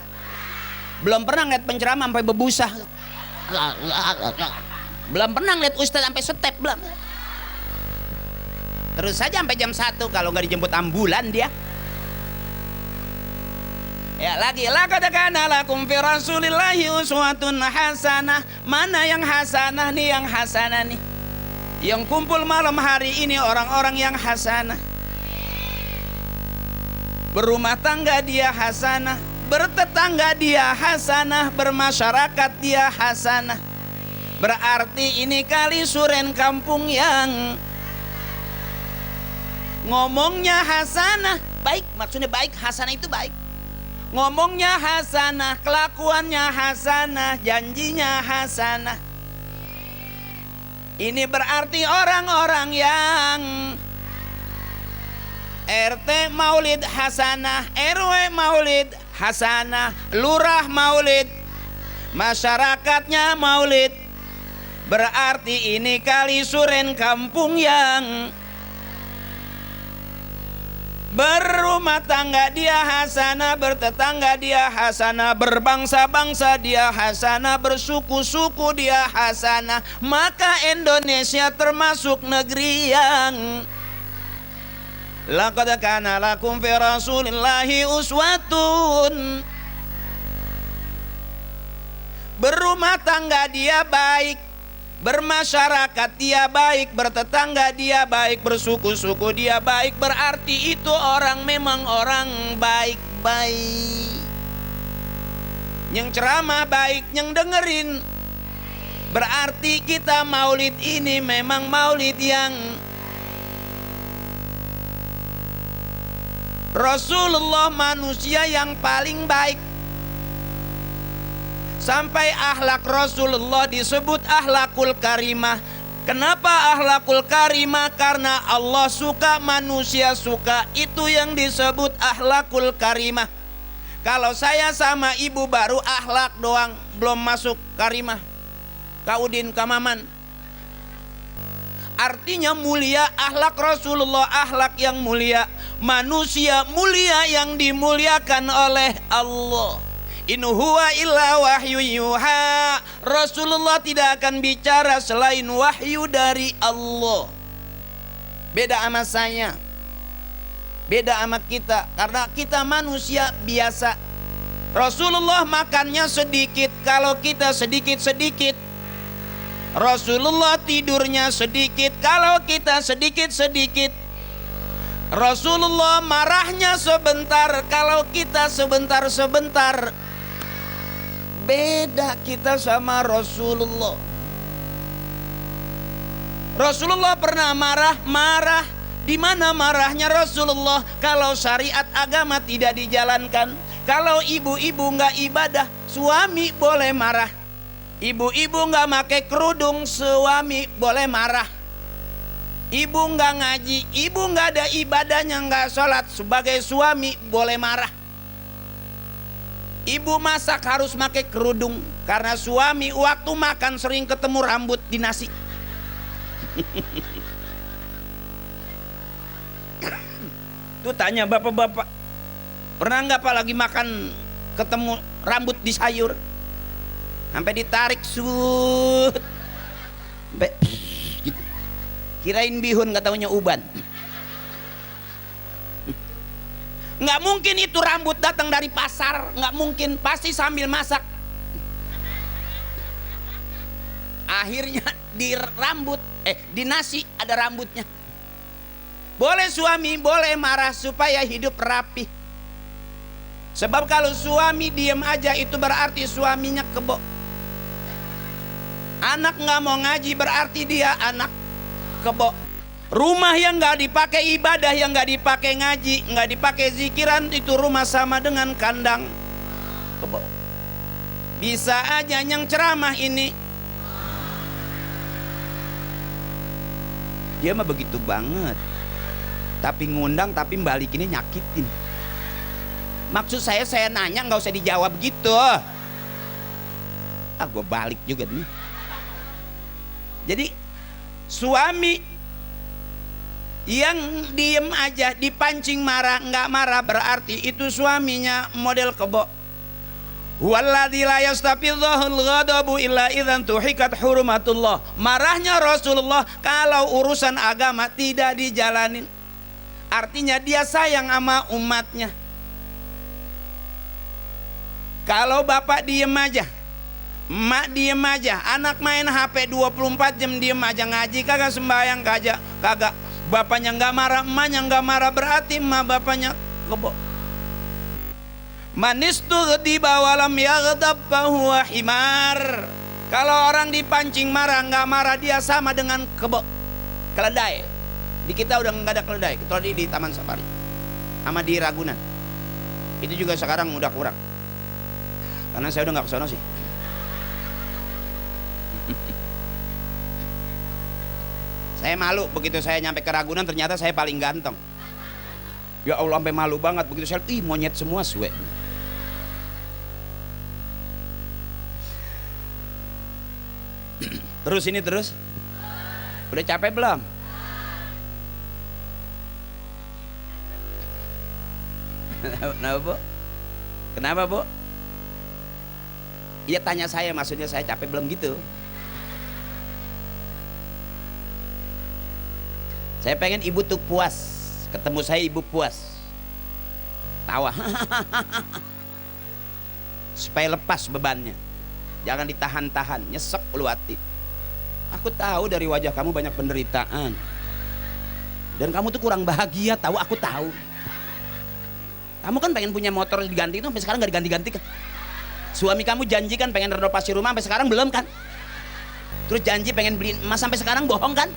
Belum pernah ngeliat penceramah sampai bebusah. Belum pernah ngeliat ustadz sampai step belum. Terus saja sampai jam 1 kalau nggak dijemput ambulan dia. Ya lagi laqad kana lakum fi rasulillahi uswatun hasanah. Mana yang hasanah nih, yang hasanah nih. Yang kumpul malam hari ini orang-orang yang hasanah. Berumah tangga dia hasanah, bertetangga dia hasanah, bermasyarakat dia hasanah. Berarti ini kali suren kampung yang ngomongnya hasanah, baik, maksudnya baik, hasanah itu baik. Ngomongnya hasanah, kelakuannya hasanah, janjinya hasanah. Ini berarti orang-orang yang RT maulid hasanah, RW maulid hasanah, lurah maulid, masyarakatnya maulid. Berarti ini kali suren kampung yang Berumah tangga dia hasanah, bertetangga dia hasanah, berbangsa-bangsa dia hasanah, bersuku-suku dia hasanah. Maka Indonesia termasuk negeri yang laqad kana lakum fi rasulillahi uswatun. Berumah tangga dia baik, bermasyarakat dia baik, bertetangga dia baik, bersuku-suku dia baik. Berarti itu orang memang orang baik-baik. Yang ceramah baik, yang dengerin. Berarti kita maulid ini memang maulid yang Rasulullah manusia yang paling baik. Sampai akhlak Rasulullah disebut akhlakul karimah. Kenapa akhlakul karimah? Karena Allah suka, manusia suka. Itu yang disebut akhlakul karimah. Kalau saya sama ibu baru akhlak doang, belum masuk karimah. Kaudin kamaman. Artinya mulia, akhlak Rasulullah akhlak yang mulia. Manusia mulia yang dimuliakan oleh Allah. In huwa illa wahyu yuha. Rasulullah tidak akan bicara selain wahyu dari Allah. Beda sama saya, beda sama kita, karena kita manusia biasa. Rasulullah makannya sedikit, kalau kita sedikit-sedikit. Rasulullah tidurnya sedikit, kalau kita sedikit-sedikit. Rasulullah marahnya sebentar, kalau kita sebentar-sebentar. Beda kita sama Rasulullah. Rasulullah pernah marah. Di mana marahnya Rasulullah? Kalau syariat agama tidak dijalankan. Kalau ibu-ibu nggak ibadah, suami boleh marah. Ibu-ibu nggak pakai kerudung, suami boleh marah. Ibu nggak ngaji, ibu nggak ada ibadahnya, nggak sholat, sebagai suami boleh marah. Ibu masak harus pakai kerudung, karena suami waktu makan sering ketemu rambut di nasi. Tuh tanya bapak-bapak, pernah nggak Pak lagi makan ketemu rambut di sayur, sampai ditarik sut, sampai gitu. Kirain bihun, nggak taunya uban. Nggak mungkin itu rambut datang dari pasar, nggak mungkin, pasti sambil masak. Akhirnya di rambut, di nasi ada rambutnya. Boleh suami, boleh marah supaya hidup rapi. Sebab kalau suami diam aja itu berarti suaminya kebo. Anak nggak mau ngaji berarti dia anak kebo. Rumah yang nggak dipakai ibadah, yang nggak dipakai ngaji, nggak dipakai zikiran, itu rumah sama dengan kandang kebo. Bisa aja yang ceramah ini dia mah begitu banget, tapi ngundang, tapi balikinnya nyakitin. Maksud saya nanya nggak usah dijawab gitu. Gue balik juga nih. Jadi suami yang diem aja, dipancing marah, nggak marah, berarti itu suaminya model kebo. Walladzi la yastafidhul ghadabu illa idzan tuhikat hurumatullah. Marahnya Rasulullah kalau urusan agama tidak dijalanin. Artinya dia sayang sama umatnya. Kalau bapak diem aja, emak diem aja, anak main HP 24 jam diem aja, ngaji kagak, sembahyang kagak. Bapaknya nggak marah, emaknya nggak marah, berarti emak bapaknya kebo. Manistu ghadiba walam yaghdab fahuwa himar. Kalau orang dipancing marah nggak marah, dia sama dengan kebo, keledai. Di kita udah nggak ada keledai, kecuali di Taman Safari sama di Ragunan. Itu juga sekarang udah kurang, karena saya udah nggak kesono sih. Saya malu begitu saya nyampe ke Ragunan, ternyata saya paling ganteng. Ya Allah, sampai malu banget begitu saya, monyet semua suwe. Terus ini terus. Udah capek belum? Kenapa Bu? Kenapa Bu? Iya tanya saya, maksudnya saya capek belum gitu. Saya pengen ibu tuh puas, ketemu saya ibu puas, tawa, supaya lepas bebannya, jangan ditahan-tahan, nyesek ulu hati. Aku tahu dari wajah kamu banyak penderitaan, dan kamu tuh kurang bahagia, tahu? Aku tahu. Kamu kan pengen punya motor diganti itu, sampai sekarang nggak diganti-ganti kan? Suami kamu janji kan pengen renovasi rumah, sampai sekarang belum kan? Terus janji pengen beli emas, sampai sekarang bohong kan?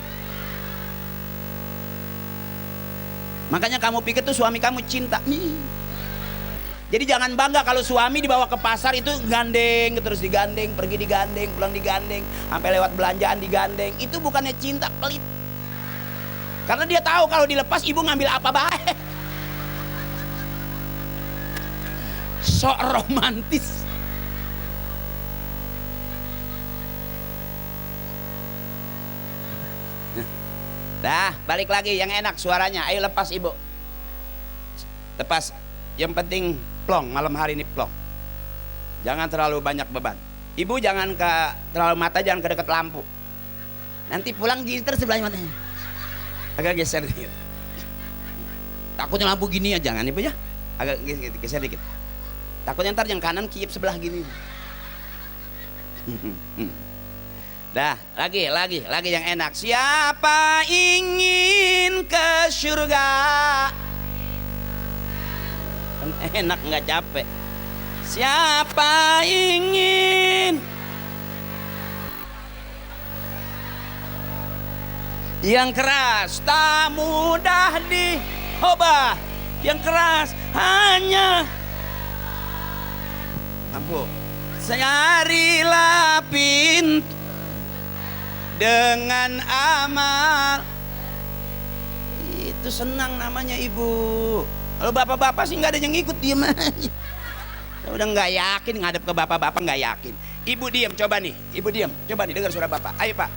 Makanya kamu pikir tuh suami kamu cinta. Jadi jangan bangga kalau suami dibawa ke pasar itu gandeng, terus digandeng, pergi digandeng, pulang digandeng, sampai lewat belanjaan digandeng. Itu bukannya cinta, pelit. Karena dia tahu kalau dilepas ibu ngambil apa baik. Sok romantis. Dah, balik lagi yang enak suaranya. Ayo lepas ibu. Lepas. Yang penting plong, malam hari ini plong. Jangan terlalu banyak beban. Ibu jangan terlalu mata, jangan ke dekat lampu. Nanti pulang gini terus sebelahnya matanya. Agak geser dikit. Takutnya lampu gini ya, jangan ibu ya. Agak geser dikit. Takutnya ntar yang kanan kiyip sebelah gini. Dah, lagi yang enak. Siapa ingin ke surga? Enak nggak capek. Siapa ingin? Yang keras tak mudah diubah. Yang keras hanya mampu. Carilah pintu dengan amal. Itu senang namanya ibu. Kalau bapak-bapak sih nggak ada yang ikut, diem aja. Udah nggak yakin ngadep ke bapak-bapak, nggak yakin. Ibu diem, coba nih, ibu diem, coba nih dengar suara bapak. Ayo pak,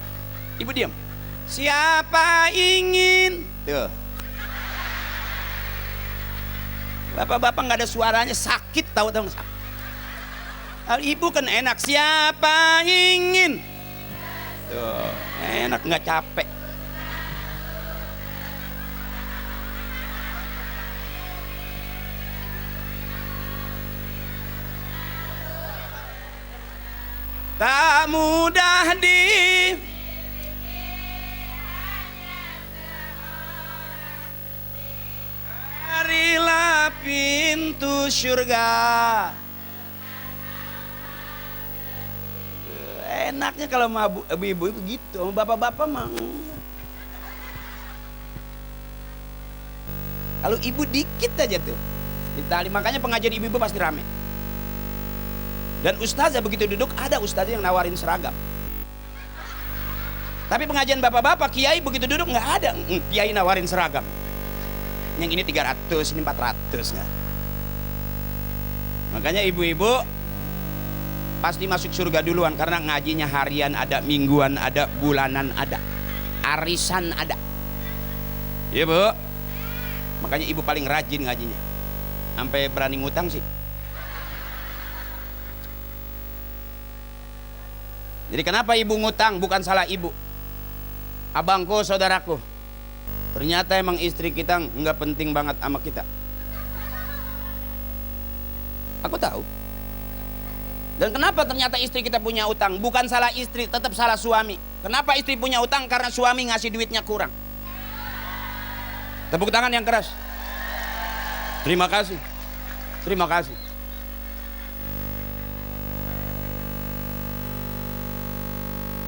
ibu diem. Siapa ingin? Tuh. Bapak-bapak nggak ada suaranya, sakit tahu. Kalau ibu kan enak. Siapa ingin? Tuh, enak nggak capek. Tak mudah carilah pintu surga. Enaknya kalau sama ibu-ibu gitu, sama bapak-bapak mah. Kalau ibu dikit aja tuh ditali, makanya pengajian ibu-ibu pasti rame. Dan ustazah begitu duduk, ada ustazah yang nawarin seragam. Tapi pengajian bapak-bapak, kiai begitu duduk nggak ada kiai nawarin seragam. Yang ini 300, ini 400 nggak. Makanya ibu-ibu pasti masuk surga duluan, karena ngajinya harian ada, mingguan ada, bulanan ada, arisan ada. Iya bu. Makanya ibu paling rajin ngajinya, sampai berani ngutang sih. Jadi kenapa ibu ngutang? Bukan salah ibu, abangku, saudaraku. Ternyata emang istri kita nggak penting banget sama kita. Aku tahu. Dan kenapa ternyata istri kita punya utang? Bukan salah istri, tetap salah suami. Kenapa istri punya utang? Karena suami ngasih duitnya kurang. Tepuk tangan yang keras. Terima kasih. Terima kasih.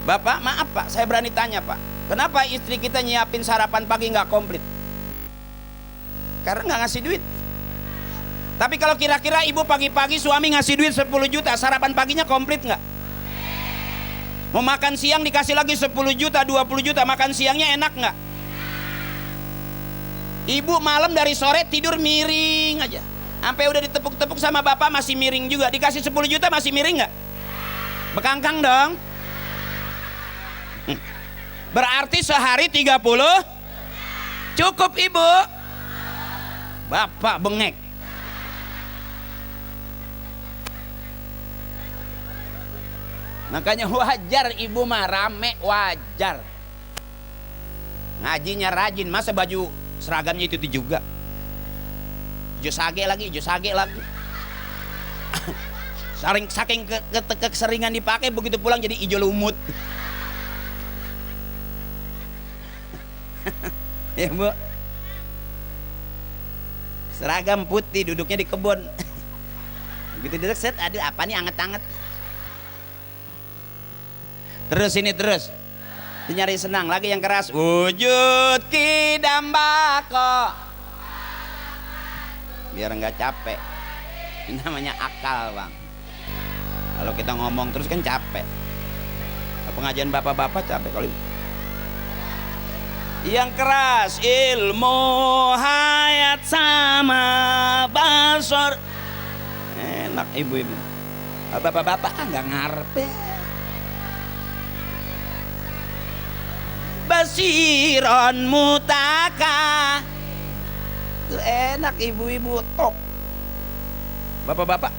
Bapak, maaf pak, saya berani tanya pak, kenapa istri kita nyiapin sarapan pagi nggak komplit? Karena nggak ngasih duit. Tapi kalau kira-kira ibu pagi-pagi suami ngasih duit 10 juta, sarapan paginya komplit nggak? Mau makan siang dikasih lagi 10 juta, 20 juta, makan siangnya enak nggak? Ibu malam dari sore tidur miring aja, sampai udah ditepuk-tepuk sama bapak masih miring juga, dikasih 10 juta masih miring nggak? Bekangkang dong. Berarti sehari 30 cukup ibu. Bapak bengek. Makanya wajar ibu mah rame, wajar. Ngajinya rajin, masa baju seragamnya itu juga. Josage lagi. Saking keseringan dipakai, begitu pulang jadi hijau lumut. Ya Bu, seragam putih, duduknya di kebun. Begitu duduk set, aduh apa nih anget-anget. Terus nyari senang lagi yang keras. Wujud kidambako, biar nggak capek. Ini namanya akal bang. Kalau kita ngomong terus kan capek. Pengajian bapak-bapak capek kalau yang keras. Ilmu hayat sama basor. Enak ibu-ibu. Bapak-bapak nggak ngarepe. Basiron mutaka. Itu enak ibu-ibu, top. Bapak-bapak,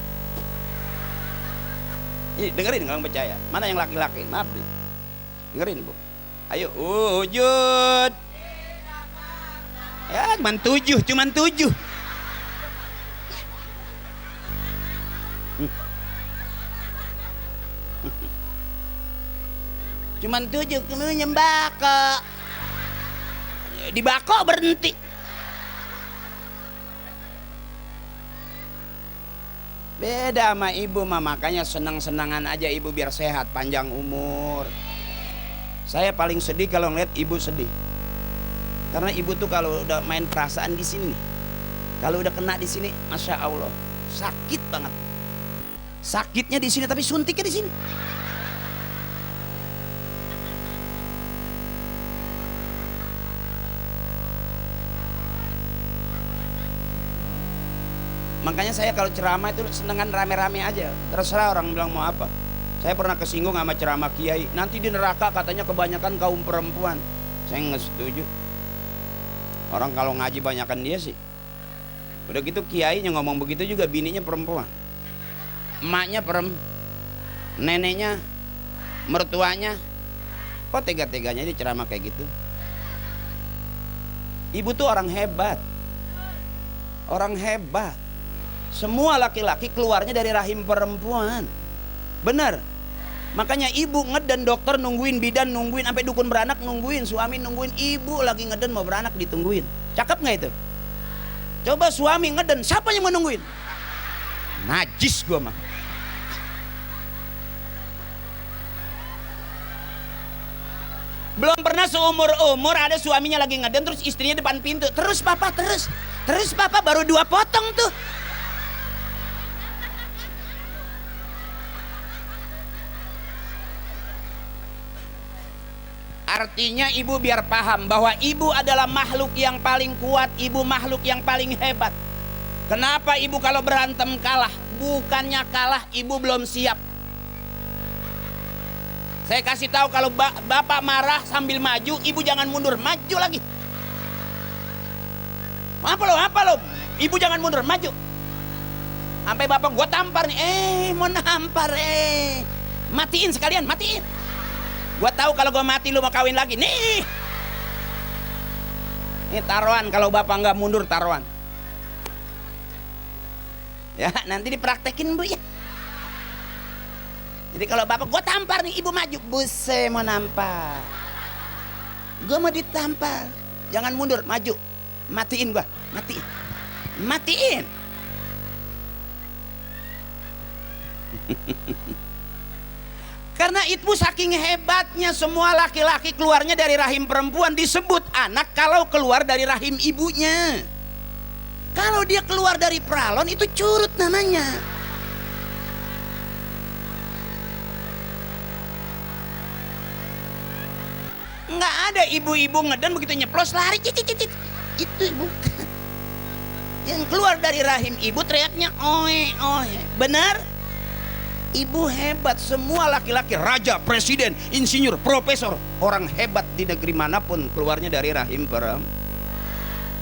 ini dengerin kalau percaya. Mana yang laki-laki? Maaf nih. Dengerin Bu. Ayo wujud. Ya cuman 7. Cuman 7, kemudian nyembako. Di bako berhenti. Beda sama ibu mah, makanya senang-senangan aja ibu biar sehat, panjang umur. Saya paling sedih kalau ngeliat ibu sedih. Karena ibu tuh kalau udah main perasaan di sini, kalau udah kena di sini, masya Allah, sakit banget. Sakitnya di sini tapi suntiknya di sini. Makanya saya kalau ceramah itu senengan rame-rame aja. Terserah orang bilang mau apa. Saya pernah kesinggung sama ceramah kiai. Nanti di neraka katanya kebanyakan kaum perempuan. Saya nggak setuju. Orang kalau ngaji banyakan dia sih. Udah gitu kiainya ngomong begitu juga bininya perempuan. Emaknya neneknya, mertuanya. Kok tega-teganya dia ceramah kayak gitu? Ibu tuh orang hebat. Orang hebat. Semua laki-laki keluarnya dari rahim perempuan. Bener. Makanya ibu ngeden, dokter nungguin, bidan nungguin, sampai dukun beranak nungguin, suami nungguin, ibu lagi ngeden mau beranak ditungguin. Cakep nggak itu? Coba suami ngeden, siapa yang mau nungguin? Najis gua mah. Belum pernah seumur-umur ada suaminya lagi ngeden terus istrinya depan pintu. Terus papa, terus papa baru 2 potong tuh. Artinya ibu biar paham bahwa ibu adalah makhluk yang paling kuat, ibu makhluk yang paling hebat. Kenapa ibu kalau berantem kalah? Bukannya kalah, ibu belum siap. Saya kasih tahu kalau bapak marah sambil maju, ibu jangan mundur, maju lagi. Apa lo? Ibu jangan mundur, maju. Sampai bapak gua tampar nih, mau nampar matiin sekalian, matiin. Gua tahu kalau gua mati lu mau kawin lagi. Nih. Ini taruhan kalau bapak nggak mundur taruhan. Ya, nanti dipraktekin Bu ya. Jadi kalau bapak gua tampar nih, ibu maju. Buse mau nampar. Gua mau ditampar. Jangan mundur, maju. Matiin gua, matiin. Matiin. Karena itu saking hebatnya semua laki-laki keluarnya dari rahim perempuan disebut anak kalau keluar dari rahim ibunya. Kalau dia keluar dari pralon itu curut namanya. Nggak ada ibu-ibu ngeden begitu nyeplos lari cicit. Itu ibu. Yang keluar dari rahim ibu teriaknya oe. Benar? Ibu hebat, semua laki-laki raja, presiden, insinyur, profesor, orang hebat di negeri manapun keluarnya dari rahim perempuan.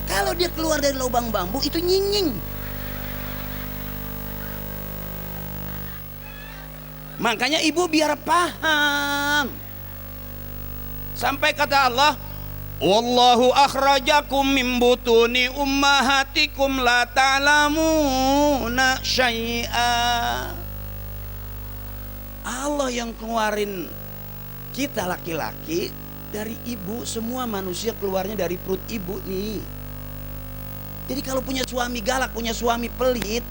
Kalau dia keluar dari lubang bambu itu nyinying. Makanya ibu biar paham. Sampai kata Allah, wallahu akhrajakum min butuni ummahatikum la ta'lamuna syai'a. Allah yang keluarin kita laki-laki dari ibu. Semua manusia keluarnya dari perut ibu nih. Jadi kalau punya suami galak, punya suami pelit,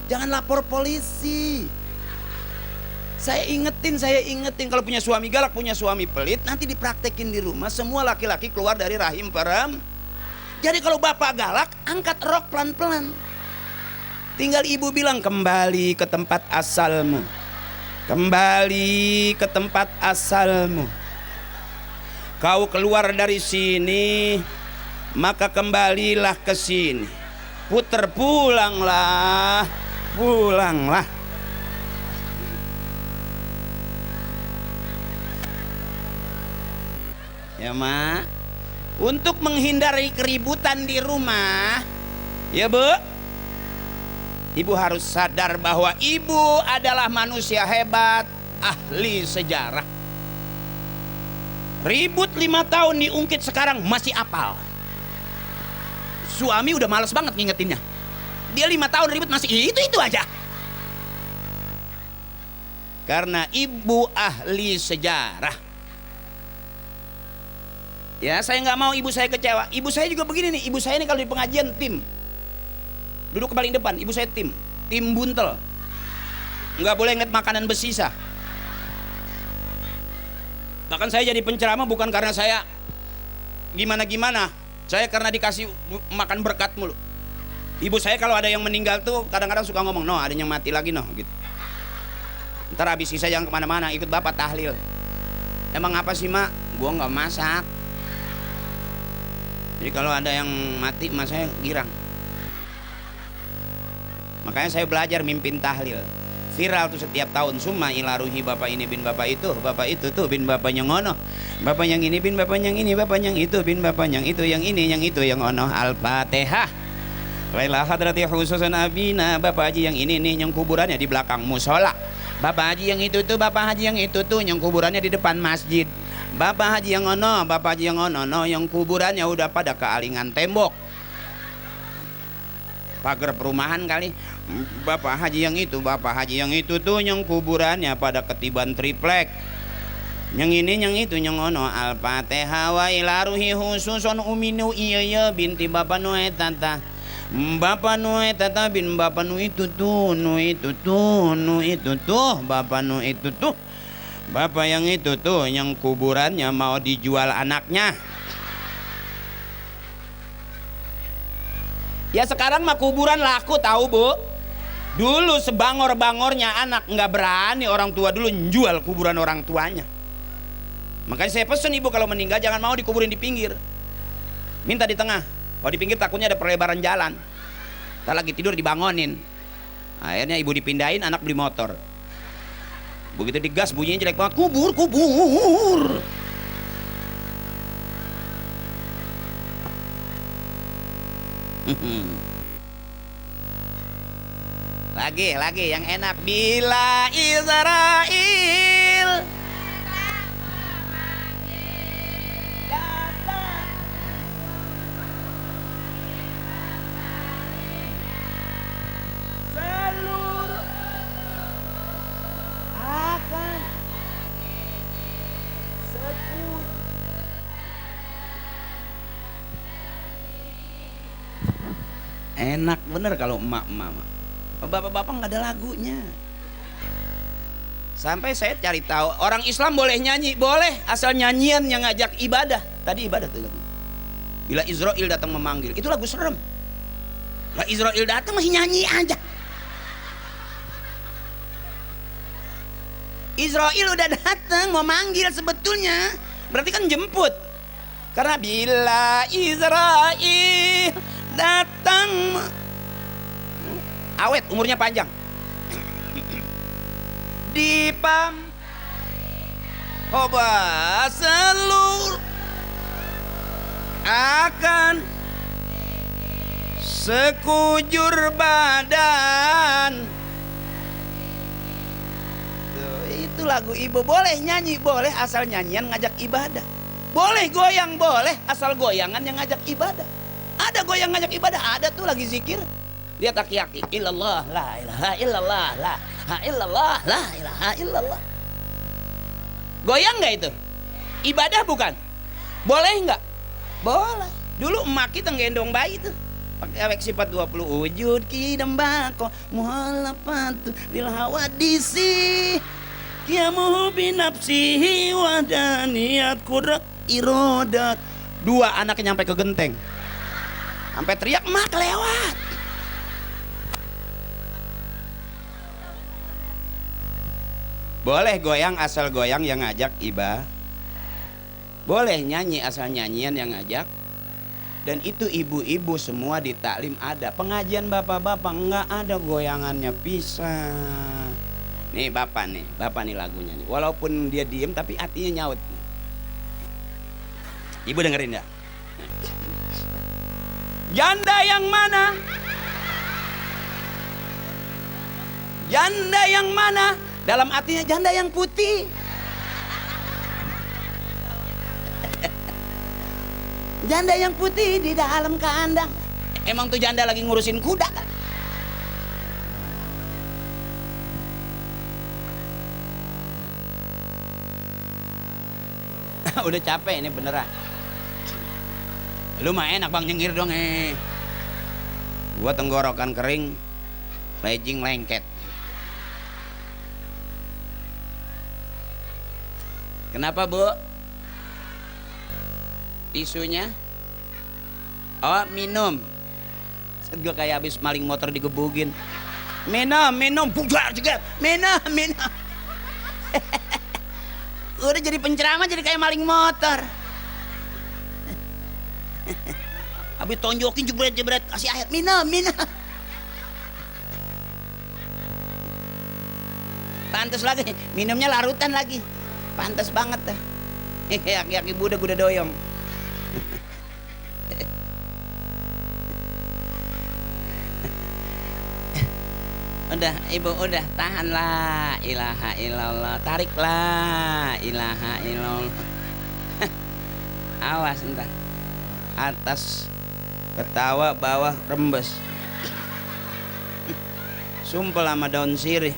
jangan lapor polisi. Saya ingetin kalau punya suami galak, punya suami pelit, nanti dipraktekin di rumah. Semua laki-laki keluar dari rahim perem. Jadi kalau bapak galak, angkat rok pelan-pelan. Tinggal ibu bilang, kembali ke tempat asalmu. Kembali ke tempat asalmu. Kau keluar dari sini, maka kembalilah ke sini. Puter, pulanglah. Pulanglah. Ya mak, untuk menghindari keributan di rumah, ya bu, ibu harus sadar bahwa ibu adalah manusia hebat, ahli sejarah. Ribut 5 tahun diungkit sekarang masih apal. Suami udah males banget ngingetinnya. Dia 5 tahun ribut masih itu aja. Karena ibu ahli sejarah. Ya, saya nggak mau ibu saya kecewa. Ibu saya juga begini nih. Ibu saya ini kalau di pengajian tim, duduk ke paling depan. Ibu saya tim buntel. Nggak boleh ngeliat makanan bersisa. Bahkan saya jadi penceramah bukan karena saya gimana-gimana. Saya karena dikasih makan berkat mulu. Ibu saya kalau ada yang meninggal tuh kadang-kadang suka ngomong, no ada yang mati lagi no gitu. Ntar habis sisa jangan kemana-mana, ikut bapak tahlil. Emang apa sih mak? Gua nggak masak. Jadi kalau ada yang mati mas saya girang. Makanya saya belajar mimpin tahlil. Viral tuh setiap tahun, summa ila ruhi bapak ini bin bapak itu tuh bin bapak yang ono, bapak yang ini bin bapak yang ini, bapak yang itu bin bapak yang itu, yang ini yang itu yang ono. Al-Fatihah. Lailah hadrati khususan abina, bapak haji yang ini nih yang kuburannya di belakang musola. Bapak haji yang itu tuh, bapak haji yang itu tuh yang kuburannya di depan masjid. Bapak haji yang ono, bapak haji yang ono, no yang kuburannya udah pada kealingan tembok. Pagar perumahan kali. Bapak haji yang itu, bapak haji yang itu tuh yang kuburannya pada ketiban triplek. Yang ini yang itu yang ono. Al-Fatihah wa ila ruhi khususon uminu iya binti bapak nu tata. Bapak nu tata bin bapak nu itu tuh, nu itu tuh, nu itu tuh, bapak nu itu tuh. Bapak yang itu tuh yang kuburannya mau dijual anaknya. Ya sekarang mah kuburan laku tahu bu. Dulu sebangor-bangornya anak nggak berani orang tua dulu jual kuburan orang tuanya. Makanya saya pesen ibu kalau meninggal jangan mau dikuburin di pinggir. Minta di tengah. Kalau di pinggir takutnya ada perlebaran jalan. Ntar lagi tidur dibangonin. Akhirnya ibu dipindahin, anak beli motor. Begitu digas bunyinya jelek banget. Kubur, kubur. Lagi yang enak. Bila Israel seluruh akan setuju. Enak bener kalau emak-emak. Bapak-bapak nggak ada lagunya. Sampai saya cari tahu orang Islam boleh nyanyi, boleh asal nyanyian yang ngajak ibadah. Tadi ibadah tuh lagu. Bila Israel datang memanggil, itu lagu serem. Lah Israel datang masih nyanyi aja. Israel udah datang mau manggil sebetulnya, berarti kan jemput. Karena bila Israel datang, awet umurnya panjang. Di Hoba seluruh akan sekujur badan. Tuh, lagu ibu boleh nyanyi, boleh asal nyanyian ngajak ibadah. Boleh goyang, boleh asal goyangan yang ngajak ibadah. Ada goyang ngajak ibadah, ada tuh lagi zikir. Lihat aki-aki, illallah, la ilaha illallah, la ilaha illallah, la ilaha illallah. Goyang nggak itu? Ibadah bukan? Boleh nggak? Boleh. Dulu emak kita nggendong bayi tuh pakai awek sifat 20 wujud kidam bako muhalafatu lil hawadisi kiamu binapsihi wadaniyat kurak irodat. Dua anaknya nyampe ke genteng sampai teriak emak lewat. Boleh goyang asal goyang yang ngajak ibadah. Boleh nyanyi asal nyanyian yang ngajak. Dan itu ibu-ibu semua di taklim ada. Pengajian bapak-bapak enggak ada goyangannya pisah. Nih bapak nih lagunya nih. Walaupun dia diem tapi hatinya nyaut. Ibu dengerin ya. Janda yang mana? Janda yang mana? Dalam artinya janda yang putih. Janda yang putih di dalam kandang. Emang tuh janda lagi ngurusin kuda kan? Udah capek ini beneran. Lu mah enak bang nyengir dong Gua tenggorokan kering, lejing lengket. Kenapa bu? Isunya? Oh minum. Gue kayak habis maling motor digebugin. Minum, pujar juga. Minum. Udah jadi penceramah jadi kayak maling motor. Habis tonjokin jebret, kasih air. Minum. Pantes lagi, minumnya larutan lagi. Pantes banget dah. Aki-aki budak udah doyong. Udah ibu udah tahanlah, ilaha illallah, tariklah, ilaha illallah. Awas entar atas ketawa, bawah rembes. Sumpel sama daun sirih.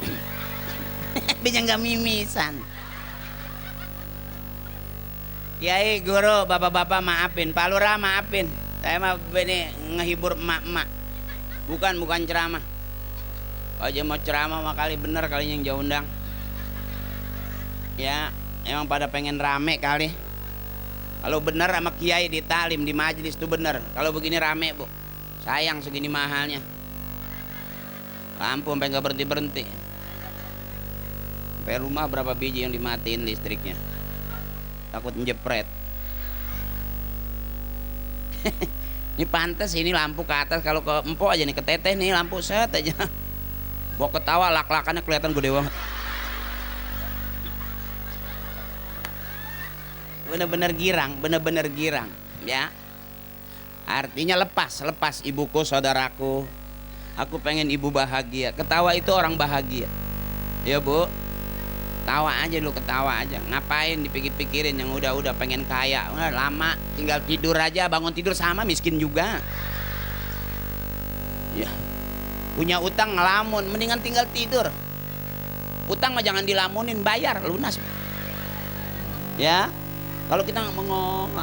Bisa nggak mimisan. Kiai, guru, bapak-bapak maafin, Pak Lurah maafin. Saya mah ini ngehibur emak-emak. Bukan ceramah. Kalau aja mau ceramah mah kali bener kali yang jauh undang. Ya, emang pada pengen rame kali. Kalau bener sama kiai di talim di majelis tuh bener. Kalau begini rame bu, sayang segini mahalnya. Lampu sampai nggak berhenti. Sampai rumah berapa biji yang dimatiin listriknya. Takut njepret. Ini pantas ini lampu ke atas, kalau ke empok aja nih, ke teteh nih lampu set aja. Bawa ketawa lak-lakannya kelihatan gede banget. Bener-bener girang ya. Artinya lepas ibuku, saudaraku. Aku pengen ibu bahagia. Ketawa itu orang bahagia. Ya bu, tawa aja dulu, ketawa aja. Ngapain dipikir-pikirin yang udah pengen kaya. Udah lama, tinggal tidur aja, bangun tidur sama miskin juga. Ya, punya utang ngelamun, mendingan tinggal tidur. Utang mah jangan dilamunin, bayar lunas. Ya, kalau kita ngomong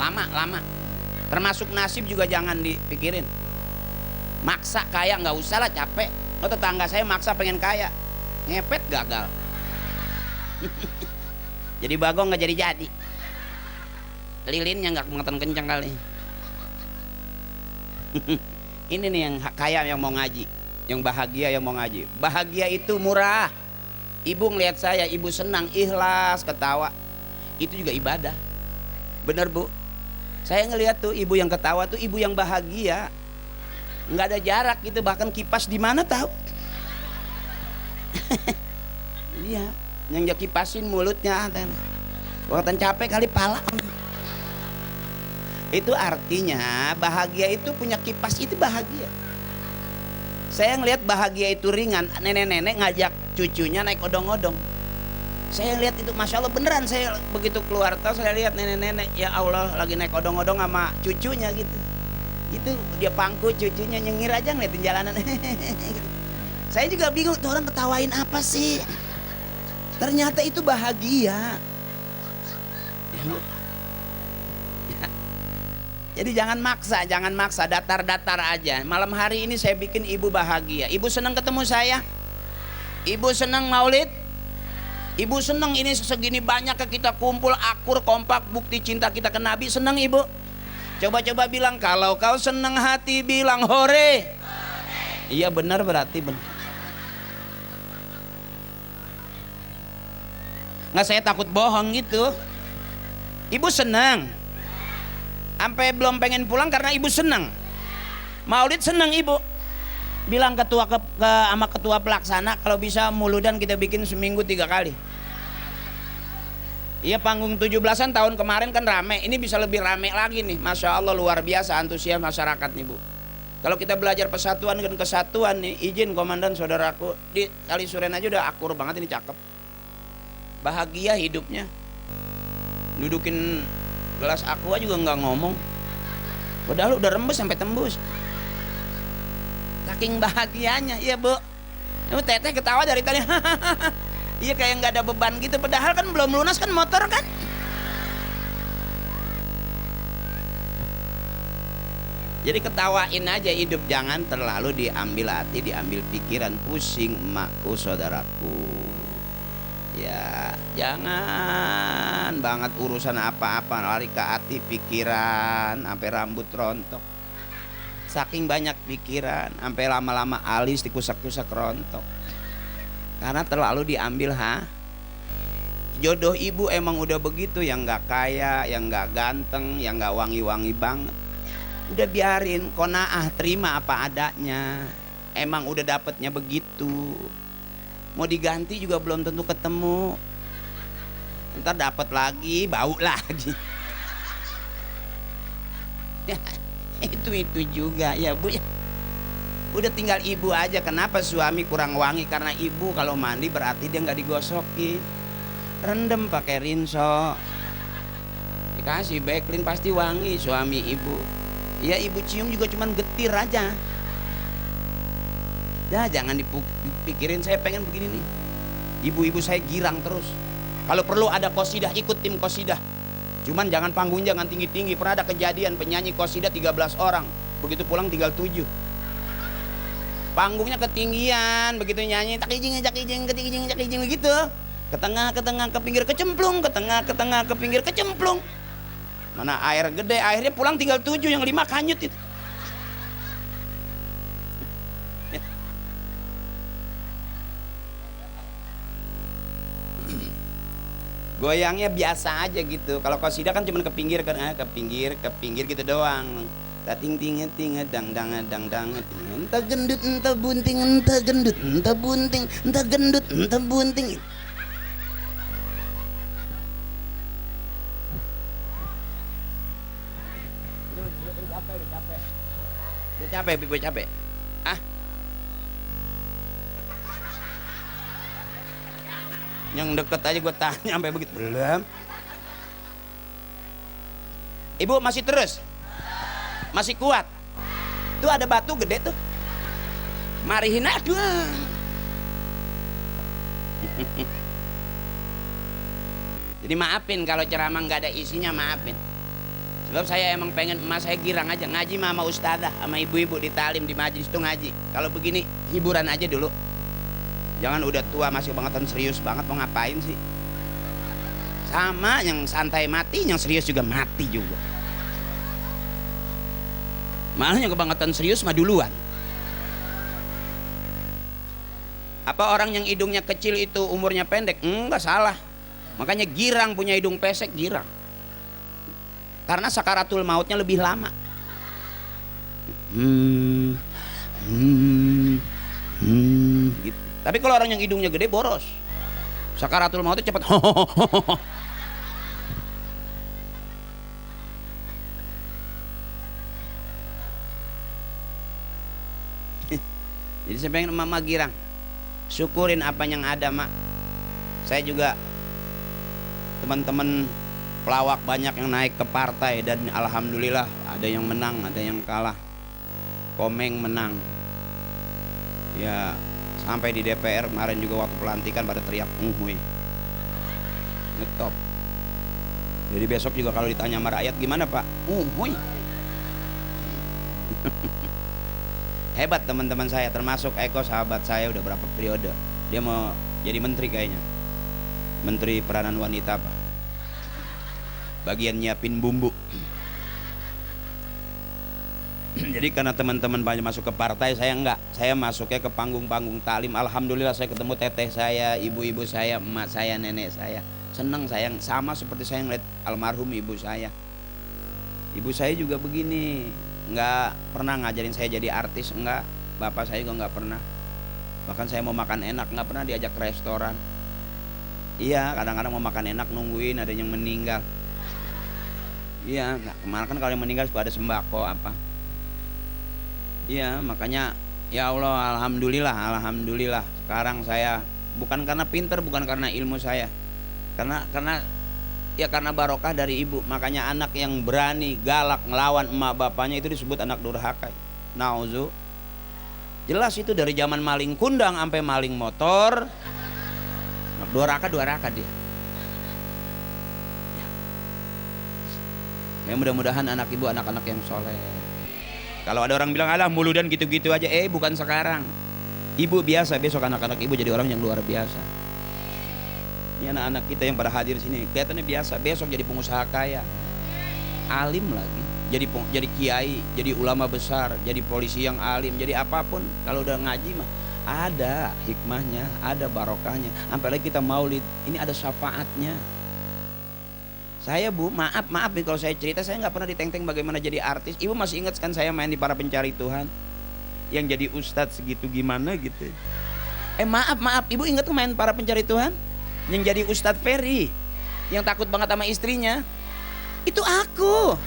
lama. Termasuk nasib juga jangan dipikirin. Maksa kaya nggak usah lah, capek. Oh tetangga saya maksa pengen kaya, ngepet gagal. Jadi bagong nggak jadi. Lilinnya nggak kemengetan kencang kali. Ini nih yang kaya yang mau ngaji, yang bahagia yang mau ngaji. Bahagia itu murah. Ibu ngelihat saya, ibu senang, ikhlas, ketawa. Itu juga ibadah. Bener bu. Saya ngelihat tuh ibu yang ketawa tuh ibu yang bahagia. Nggak ada jarak gitu, bahkan kipas di mana tahu? Iya, yang dia kipasin mulutnya. Waktu capek kali pala. Itu artinya bahagia itu punya kipas itu bahagia. Saya ngelihat bahagia itu ringan. Nenek-nenek ngajak cucunya naik odong-odong. Saya lihat itu, masya Allah beneran. Saya begitu keluar tol, saya lihat nenek-nenek, ya Allah lagi naik odong-odong sama cucunya gitu. Itu dia pangku, cucunya nyengir aja ngeliatin jalanan. Saya juga bingung, tuh orang ketawain apa sih? Ternyata itu bahagia. Jadi jangan maksa, datar-datar aja. Malam hari ini saya bikin ibu bahagia. Ibu senang ketemu saya? Ibu senang maulid? Ibu senang ini segini banyak kita kumpul akur kompak bukti cinta kita ke Nabi. Senang ibu? Coba-coba bilang, kalau kau senang hati bilang hore. Iya benar, berarti benar. Nggak, saya takut bohong gitu. Ibu senang. Sampai belum pengen pulang karena ibu senang. Maulid senang ibu. Bilang sama ketua pelaksana, kalau bisa muludan kita bikin seminggu 3 kali. Iya, panggung 17-an tahun kemarin kan rame. Ini bisa lebih rame lagi nih. Masya Allah, luar biasa antusias masyarakat nih bu. Kalau kita belajar persatuan dan kesatuan nih, izin komandan saudaraku, di Kali Suren aja udah akur banget, ini cakep. Bahagia hidupnya. Dudukin gelas aqua juga nggak ngomong. Padahal udah rembes sampai tembus. Saking bahagianya, iya bu. Ini teteh ketawa dari tadi. Iya kayak nggak ada beban gitu. Padahal kan belum lunas kan motor kan. Jadi ketawain aja hidup, jangan terlalu diambil hati, diambil pikiran, pusing emakku saudaraku. Ya jangan banget urusan apa-apa lari ke hati pikiran sampai rambut rontok. Saking banyak pikiran sampai lama-lama alis dikusak-kusak rontok. Karena terlalu diambil jodoh ibu emang udah begitu, yang nggak kaya, yang nggak ganteng, yang nggak wangi-wangi banget. Udah biarin, qanaah, terima apa adanya. Emang udah dapetnya begitu. Mau diganti juga belum tentu ketemu. Ntar dapat lagi, bau lagi. Ya, itu juga ya bu. Udah tinggal ibu aja. Kenapa suami kurang wangi? Karena ibu kalau mandi berarti dia nggak digosokin. Rendem pakai rinso. Dikasih backlin pasti wangi suami ibu. Ya ibu cium juga cuman getir aja. Ya jangan dipikirin saya pengen begini nih. Ibu-ibu saya girang terus. Kalau perlu ada qasidah, ikut tim qasidah. Cuman jangan panggung, jangan tinggi-tinggi. Pernah ada kejadian penyanyi qasidah 13 orang. Begitu pulang tinggal 7. Panggungnya ketinggian, begitu nyanyi takijing ketinggian begitu. Ke tengah, ke pinggir kecemplung, ke tengah, ke pinggir kecemplung. Mana air gede, akhirnya pulang tinggal 7, yang 5 kanyut itu. Goyangnya biasa aja gitu. Kalau qasidah kan cuma ke pinggir gitu doang. Ting ting dang entah gendut entah bunting, entah gendut entah bunting, entah gendut entah bunting. Udah capek, Bibi capek. Yang deket aja gue tanya sampai begitu belum. Ibu masih terus, masih kuat. Tuh ada batu gede tuh, marihin aduh. Jadi maafin kalau ceramah nggak ada isinya, maafin. Sebab saya emang pengen emas saya girang aja ngaji sama ustadzah, sama ibu-ibu di talim di majlis itu ngaji. Kalau begini hiburan aja dulu. Jangan udah tua masih bangetan serius banget, mau ngapain sih? Sama yang santai mati, yang serius juga mati juga. Malah yang kebangetan serius mah duluan. Apa orang yang hidungnya kecil itu umurnya pendek? Enggak, salah. Makanya girang punya hidung pesek, girang. Karena sakaratul mautnya lebih lama. Gitu. Tapi kalau orang yang hidungnya gede boros, sakaratul mautnya cepat. Jadi saya pengen mama girang, syukurin apa yang ada mak. Saya juga teman-teman pelawak banyak yang naik ke partai dan alhamdulillah ada yang menang, ada yang kalah. Komeng menang. Ya, sampai di DPR kemarin juga waktu pelantikan pada teriak "Uhuy". Ngetop. Jadi besok juga kalau ditanya sama rakyat gimana Pak? Uhuy. Hebat teman-teman saya, termasuk Eko sahabat saya udah berapa periode. Dia mau jadi menteri kayaknya. Menteri Peranan Wanita Pak. Bagian nyiapin bumbu. Jadi karena teman-teman banyak masuk ke partai, saya enggak. Saya masuknya ke panggung-panggung taklim. Alhamdulillah saya ketemu teteh saya, ibu-ibu saya, emak saya, nenek saya. Senang saya, sama seperti saya ngeliat almarhum ibu saya. Ibu saya juga begini, enggak pernah ngajarin saya jadi artis, enggak. Bapak saya juga enggak pernah. Bahkan saya mau makan enak enggak pernah diajak ke restoran. Iya, kadang-kadang mau makan enak nungguin ada yang meninggal. Iya, kemarin kan kalau yang meninggal suka ada sembako apa. Iya, makanya ya Allah, alhamdulillah. Sekarang saya bukan karena pinter, bukan karena ilmu saya. Karena barokah dari ibu. Makanya anak yang berani, galak, ngelawan emak bapaknya itu disebut anak durhaka. Nauzu. Jelas itu dari zaman maling kundang sampai maling motor. Dua raka dia. Ya, mudah-mudahan anak ibu anak-anak yang soleh. Kalau ada orang bilang alah muludan gitu-gitu aja, bukan sekarang. Ibu biasa, besok anak-anak ibu jadi orang yang luar biasa. Ini anak-anak kita yang pada hadir sini kelihatannya biasa, besok jadi pengusaha kaya, alim lagi, jadi kiai, jadi ulama besar, jadi polisi yang alim, jadi apapun. Kalau udah ngaji mah ada hikmahnya, ada barokahnya. Apalagi kita maulid, ini ada syafaatnya. Saya Bu, maaf nih kalau saya cerita, saya nggak pernah diteng-teng bagaimana jadi artis. Ibu masih ingat kan saya main di Para Pencari Tuhan, yang jadi ustadz segitu gimana gitu. Maaf, ibu ingat tuh main Para Pencari Tuhan, yang jadi ustadz Ferry, yang takut banget sama istrinya, itu aku.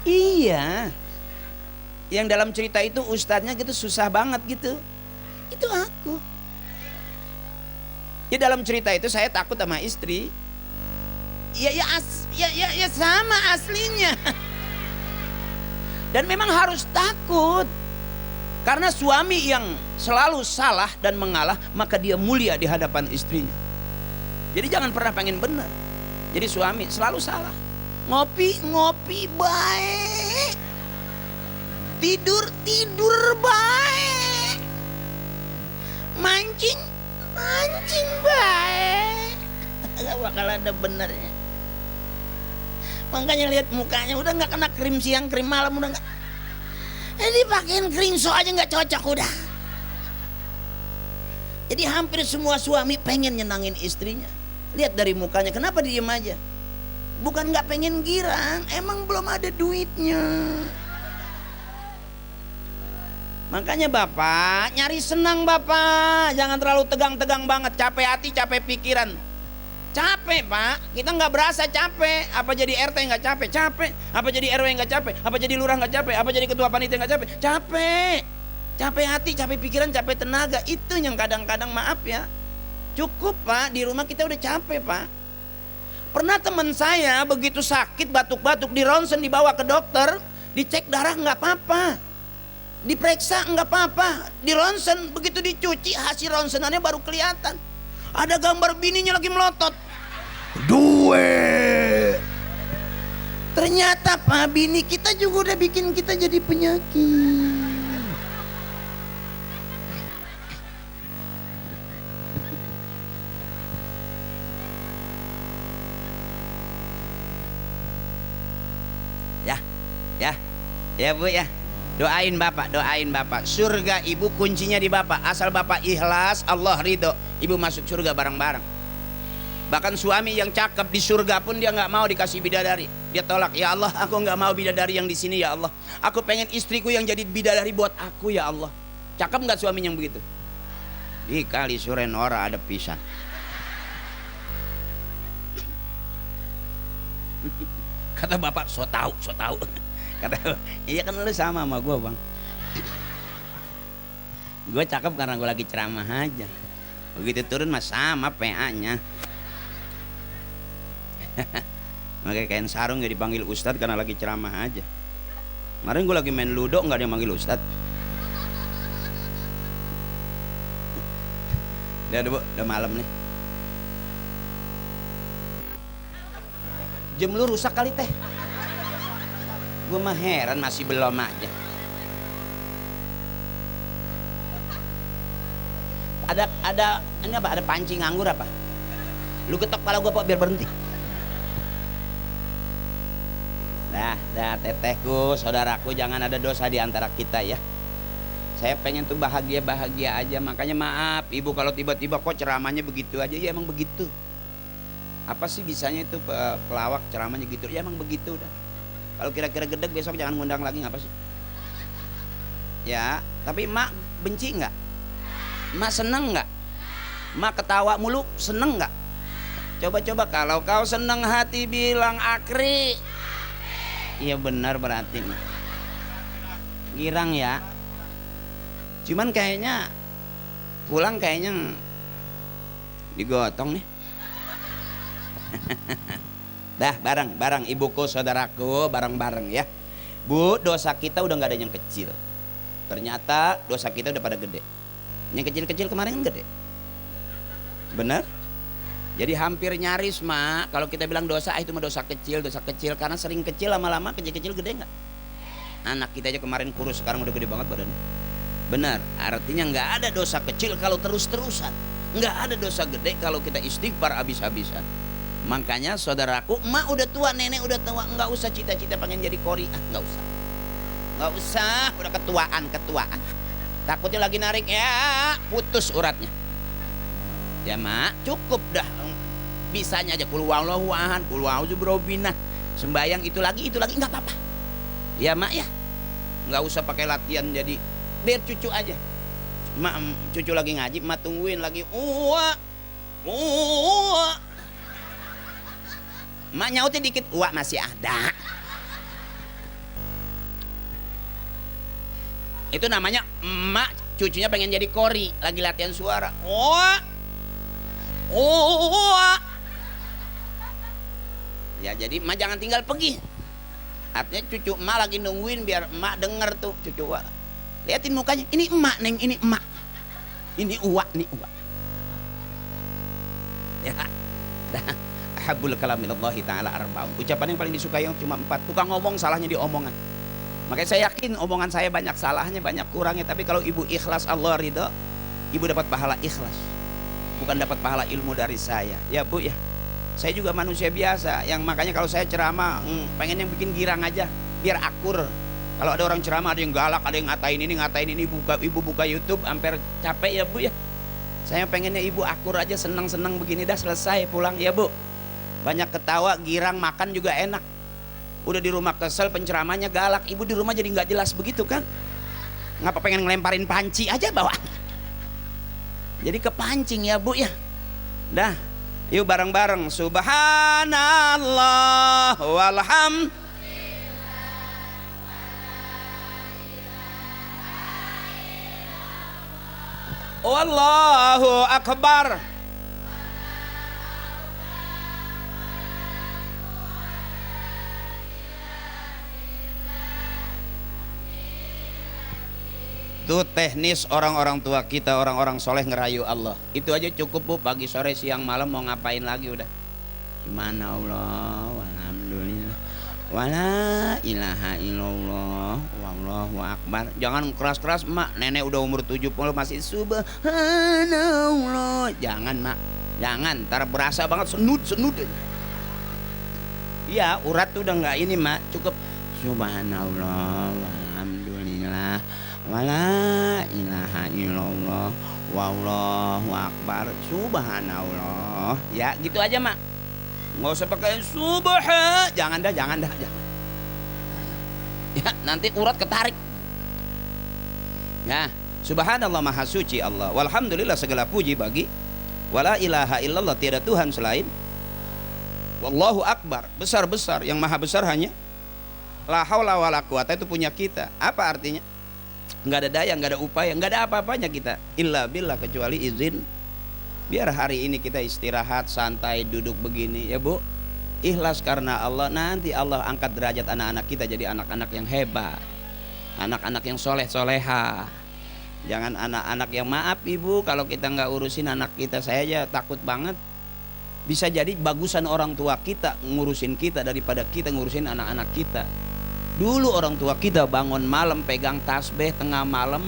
Iya, yang dalam cerita itu ustadznya gitu susah banget gitu, itu aku. Ya dalam cerita itu saya takut sama istri. Ya sama aslinya. Dan memang harus takut. Karena suami yang selalu salah dan mengalah, maka dia mulia di hadapan istrinya. Jadi jangan pernah pengen benar. Jadi suami selalu salah. Ngopi baik. Tidur baik. Mancing baik. Gak bakal ada benernya. Makanya lihat mukanya udah nggak kena krim siang krim malam, udah nggak. Ini pakein kringso aja nggak cocok udah. Jadi hampir semua suami pengen nyenangin istrinya. Lihat dari mukanya, kenapa diem aja? Bukan nggak pengen girang, emang belum ada duitnya. Makanya Bapak nyari senang Bapak, jangan terlalu tegang-tegang banget, capek hati, capek pikiran. Capek Pak, kita nggak berasa capek. Apa jadi RT nggak capek? Capek. Apa jadi RW nggak capek? Apa jadi lurah nggak capek? Apa jadi ketua panitia nggak capek? Capek. Capek hati, capek pikiran, capek tenaga. Itu yang kadang-kadang maaf ya. Cukup Pak, di rumah kita udah capek Pak. Pernah teman saya begitu sakit batuk-batuk di ronsen dibawa ke dokter, dicek darah nggak apa-apa. Diperiksa nggak apa-apa, di ronsen begitu dicuci hasil ronsenannya baru kelihatan ada gambar bininya lagi melotot. Duit. Ternyata Pak, bini kita juga udah bikin kita jadi penyakit. Ya Bu ya. Doain Bapak, surga Ibu kuncinya di Bapak. Asal Bapak ikhlas, Allah ridho, Ibu masuk surga bareng-bareng. Bahkan suami yang cakep di surga pun dia nggak mau dikasih bidadari. Dia tolak, ya Allah, aku nggak mau bidadari yang di sini ya Allah. Aku pengen istriku yang jadi bidadari buat aku ya Allah. Cakep nggak suami yang begitu? Di kali suren ora ada pisan. Kata Bapak, so tahu. Kata, iya kan lu sama gue Bang. Gue cakep karena gue lagi ceramah aja. Begitu turun mah sama PA-nya. Makanya kain sarung ya dipanggil ustadz karena lagi ceramah aja. Kemarin gue lagi main ludo nggak ada yang manggil ustadz. Udah bu, udah malam nih. Jam lu rusak kali teh. Gue mah heran masih belum aja. Ada ini apa? Ada pancing anggur apa? Lu ketok kepala gue pak biar berhenti. Dah tetehku, saudaraku, jangan ada dosa di antara kita ya. Saya pengen tuh bahagia aja. Makanya maaf ibu kalau tiba-tiba kok ceramahnya begitu aja. Ya emang begitu. Apa sih bisanya itu pelawak ceramahnya gitu? Ya emang begitu udah. Kalau kira-kira gedeg besok jangan ngundang lagi, ngapa sih? Ya, tapi mak benci nggak? Mak seneng nggak? Mak ketawa mulu seneng nggak? Coba-coba kalau kau seneng hati bilang Akri. Iya benar berarti mak. Girang ya. Cuman kayaknya pulang kayaknya digotong nih. Dah bareng ibuku saudaraku bareng ya. Bu, dosa kita udah nggak ada yang kecil. Ternyata dosa kita udah pada gede. Yang kecil-kecil kemarin kan gede. Bener? Jadi hampir nyaris mak kalau kita bilang dosa itu mah dosa kecil karena sering kecil lama-lama kecil-kecil gede nggak? Anak kita aja kemarin kurus sekarang udah gede banget badannya. Benar, artinya nggak ada dosa kecil kalau terus-terusan. Nggak ada dosa gede kalau kita istighfar habis-habisan. Makanya saudaraku, emak udah tua, nenek udah tua, nggak usah cita-cita pengen jadi kori, nggak usah, udah ketuaan. Takutnya lagi narik ya putus uratnya. Ya mak, cukup dah, bisanya aja kul wallahu ahad, kul a'udzu birabbinas, sembayang itu lagi nggak apa-apa. Ya mak ya, nggak usah pakai latihan jadi, biar cucu aja. Mak cucu lagi ngaji, mak tungguin lagi, mak nyautin dikit, masih ada. Itu namanya emak cucunya pengen jadi kori, lagi latihan suara. Ya jadi emak jangan tinggal pergi. Artinya cucu emak lagi nungguin biar emak denger tuh cucu emak. Liatin mukanya, ini emak neng, ini emak. Ini uak. Ya. Habul kalamillahi ta'ala arba'un. Ucapan yang paling disukai yang cuma 4. Tukang ngomong salahnya di omongan. Makanya saya yakin omongan saya banyak salahnya, banyak kurangnya. Tapi kalau ibu ikhlas Allah ridho, ibu dapat pahala ikhlas. Bukan dapat pahala ilmu dari saya. Ya bu ya. Saya juga manusia biasa. Yang makanya kalau saya ceramah, pengen yang bikin girang aja. Biar akur. Kalau ada orang ceramah ada yang galak, ada yang ngatain ini. Ibu buka YouTube, hampir capek ya bu ya. Saya pengennya ibu akur aja, senang-senang begini dah selesai pulang ya bu. Banyak ketawa, girang, makan juga enak. Udah di rumah kesel, penceramahnya galak, ibu di rumah jadi nggak jelas begitu kan? Ngapa pengen ngelemparin panci aja bawa? Jadi kepancing ya bu ya. Dah, yuk bareng-bareng. Subhanallah walhamdulillah. Wallahu akbar. Itu teknis orang-orang tua kita, orang-orang soleh ngerayu Allah. Itu aja cukup bu, pagi sore siang malam mau ngapain lagi udah. Subhanallah walhamdulillah wala ilaha illallah wallahu akbar. Jangan keras-keras mak, nenek udah umur 70 masih subhanallah. Jangan mak, jangan, ntar berasa banget senut. Iya urat tuh udah nggak ini mak, cukup subhanallah walhamdulillah wala ilaha illallah wallahu akbar subhanallah. Ya gitu aja mak, nggak usah pakai jangan dah. Ya nanti urat ketarik. Ya subhanallah maha suci Allah, walhamdulillah segala puji bagi, wala ilaha illallah tiada Tuhan selain, wallahu akbar besar-besar, yang maha besar hanya, la haula wala quwata itu punya kita. Apa artinya? Nggak ada daya, nggak ada upaya, nggak ada apa-apanya kita illa billah, kecuali izin. Biar hari ini kita istirahat santai duduk begini ya bu. ikhlas karena Allah, nanti Allah angkat derajat anak-anak kita jadi anak-anak yang hebat, anak-anak yang soleh soleha. Jangan anak-anak yang, maaf ibu, kalau kita nggak urusin anak kita, saya aja takut banget. Bisa jadi bagusan orang tua kita ngurusin kita daripada kita ngurusin anak-anak kita. Dulu orang tua kita bangun malam pegang tasbih, tengah malam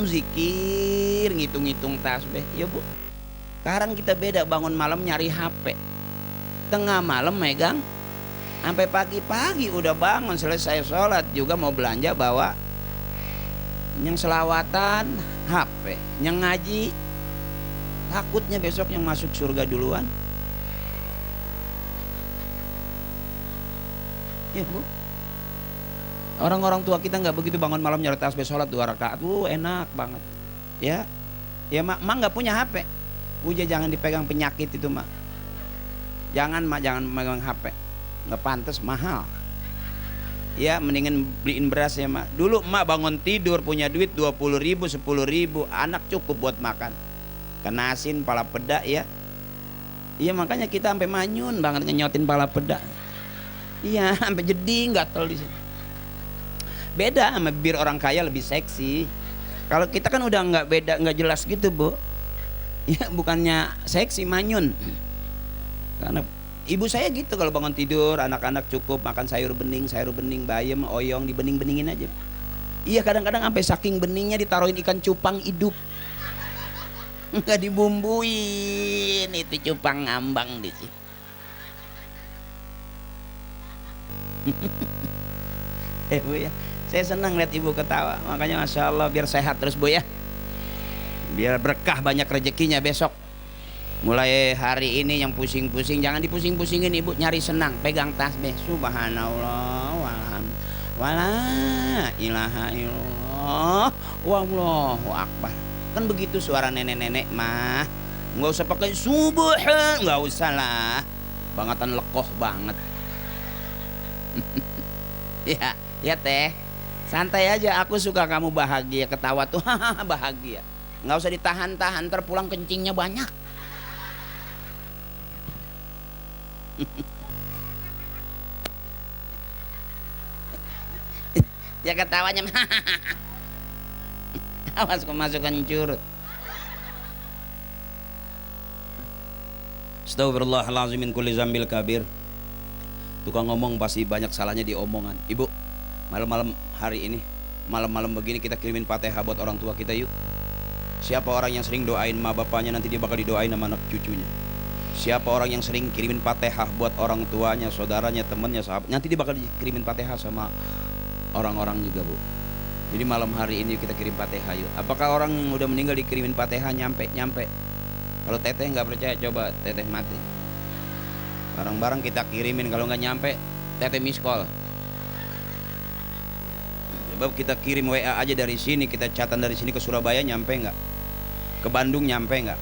zikir, ngitung-ngitung tasbih. Ya bu, sekarang kita beda, bangun malam nyari HP, tengah malam megang, sampai pagi-pagi udah bangun, selesai sholat juga mau belanja bawa yang selawatan HP, yang ngaji takutnya besok yang masuk surga duluan. Ya bu, orang-orang tua kita nggak begitu, bangun malam nyari tasbih, sholat 2 rakaat, enak banget. Ya, ya mak nggak punya HP, udah jangan dipegang penyakit itu mak. Jangan mak, jangan megang HP, nggak pantas, mahal. Ya mendingan beliin beras ya mak. Dulu mak bangun tidur punya duit 20.000, 10.000, anak cukup buat makan. Kenasin pala peda ya. Iya makanya kita sampai manyun banget ngenyotin pala peda. Iya sampai jeding gatel di sini. Beda sama bibir orang kaya, lebih seksi. Kalau kita kan udah nggak beda, nggak jelas gitu bu. Ya bukannya seksi, manyun. Karena ibu saya gitu, kalau bangun tidur anak-anak cukup makan sayur bening, bayam, oyong, dibening-beningin aja. Iya kadang-kadang sampai saking beningnya ditaruhin ikan cupang hidup, nggak dibumbuin, itu cupang ngambang di sini. Bu ya, saya senang lihat ibu ketawa, makanya masya Allah, biar sehat terus bu ya, biar berkah banyak rezekinya besok. Mulai hari ini yang pusing-pusing jangan dipusing-pusingin ibu, nyari senang, pegang tasbih, subhanallah wala ilaha illallah wallahu akbar. Kan begitu suara nenek-nenek mah, nggak usah pakai subuh, nggak usah lah, bangetan lekoh banget. Ya teh, santai aja, aku suka kamu bahagia, ketawa tuh bahagia, nggak usah ditahan-tahan, terpulang kencingnya banyak. Ya ketawanya awas kemasukan curut. Astagfirullahaladzim min kulli zambil kabir. Tukang ngomong pasti banyak salahnya di omongan. Ibu, malam-malam hari ini, malam-malam begini kita kirimin Fatihah buat orang tua kita yuk. Siapa orang yang sering doain ma bapaknya, nanti dia bakal didoain sama anak cucunya. Siapa orang yang sering kirimin Fatihah buat orang tuanya, saudaranya, temannya, sahabat, nanti dia bakal dikirimin Fatihah sama orang-orang juga bu. Jadi malam hari ini kita kirim Fatihah yuk. Apakah orang yang udah meninggal dikirimin Fatihah nyampe? Kalau teteh nggak percaya, coba teteh mati, barang-barang kita kirimin. Kalau nggak nyampe, teteh miss call. Sebab kita kirim WA aja dari sini, kita catatan dari sini ke Surabaya nyampe nggak? Ke Bandung nyampe nggak?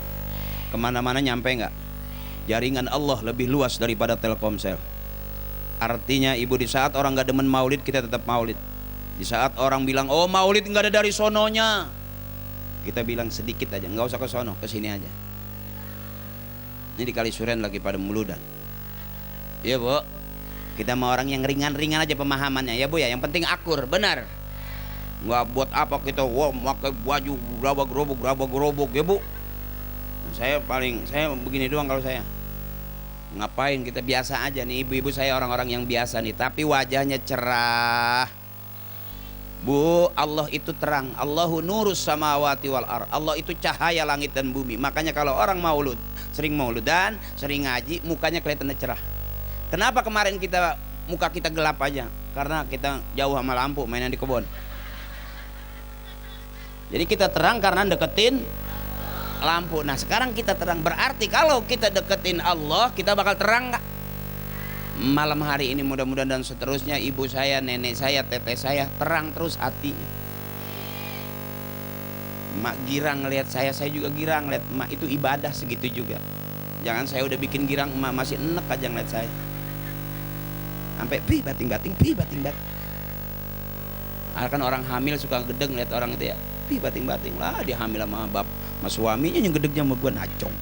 Kemana-mana nyampe nggak? Jaringan Allah lebih luas daripada Telkomsel. Artinya ibu, di saat orang gak demen maulid, kita tetap maulid. Di saat orang bilang, oh maulid gak ada dari sononya, kita bilang sedikit aja, nggak usah ke sono, ke sini aja. Ini di Kalisuren lagi pada muludan. Iya bu, kita mau orang yang ringan-ringan aja pemahamannya ya bu ya, yang penting akur, benar. Nggak buat apa kita, wah pakai baju gerobak-gerobak ya bu. Saya begini doang kalau saya. Ngapain, kita biasa aja nih, ibu-ibu saya orang-orang yang biasa nih, tapi wajahnya cerah. Bu, Allah itu terang. Allahu nurus samawati wal ar. Allah itu cahaya langit dan bumi. Makanya kalau orang maulud, sering mauludan, sering ngaji, mukanya kelihatannya cerah. Kenapa kemarin muka kita gelap aja? Karena kita jauh sama lampu, mainan di kebun. Jadi kita terang karena deketin lampu. Nah sekarang kita terang, berarti kalau kita deketin Allah, kita bakal terang nggak? Malam hari ini mudah-mudahan dan seterusnya, ibu saya, nenek saya, teteh saya terang terus hatinya. Mak girang ngelihat saya juga girang ngelihat mak. Itu ibadah segitu juga. Jangan saya udah bikin girang, mak masih enek aja ngelihat saya. Sampai bating-bating. Kan orang hamil suka gedeg ngelihat orang itu ya. Bating-bating lah, dia hamil sama suaminya yang gedegnya sama gua, nacong.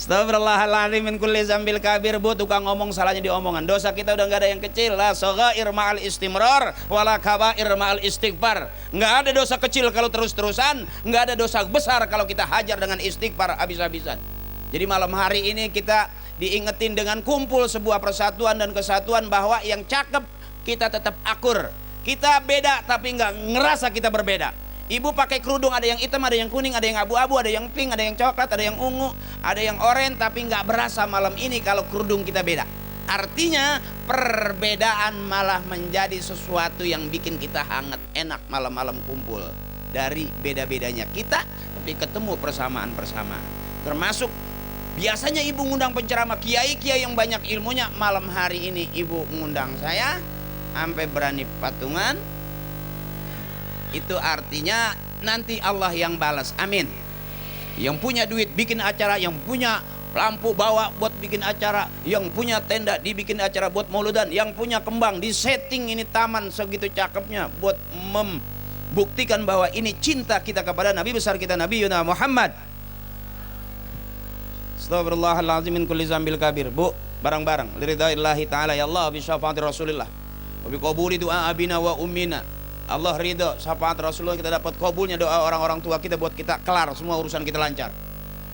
Astagfirullahaladzim min kulli zambil kabir. Bu, tukang ngomong salahnya di omongan. Dosa kita udah nggak ada yang kecil. La shaghair ma'al istimrar wala kabair ma'al istighfar. Nggak ada dosa kecil kalau terus-terusan, nggak ada dosa besar kalau kita hajar dengan istighfar habis-habisan. Jadi malam hari ini kita diingetin dengan kumpul sebuah persatuan dan kesatuan bahwa yang cakep kita tetap akur. Kita beda tapi nggak ngerasa kita berbeda. Ibu pakai kerudung, ada yang hitam, ada yang kuning, ada yang abu-abu, ada yang pink, ada yang coklat, ada yang ungu, ada yang oranye, tapi nggak berasa malam ini kalau kerudung kita beda. Artinya perbedaan malah menjadi sesuatu yang bikin kita hangat, enak malam-malam kumpul. Dari beda-bedanya kita, tapi ketemu persamaan-persamaan. Termasuk biasanya ibu ngundang penceramah kiai-kiai yang banyak ilmunya. Malam hari ini ibu ngundang saya sampai berani patungan. Itu artinya nanti Allah yang balas, amin. Yang punya duit bikin acara, yang punya lampu bawa buat bikin acara, yang punya tenda dibikin acara buat mauludan, yang punya kembang di setting ini taman segitu cakepnya buat membuktikan bahwa ini cinta kita kepada Nabi besar kita Nabi Yuna Muhammad. Astagfirullahaladzim min kulli zambil kabir. Bu, barang-barang liridaillahi ta'ala ya Allah bi syafaati Rasulillah wa bi qabuli du'a abina wa ummina. Allah ridho syafaat Rasulullah, kita dapat kabulnya doa orang-orang tua kita buat kita kelar semua urusan kita lancar.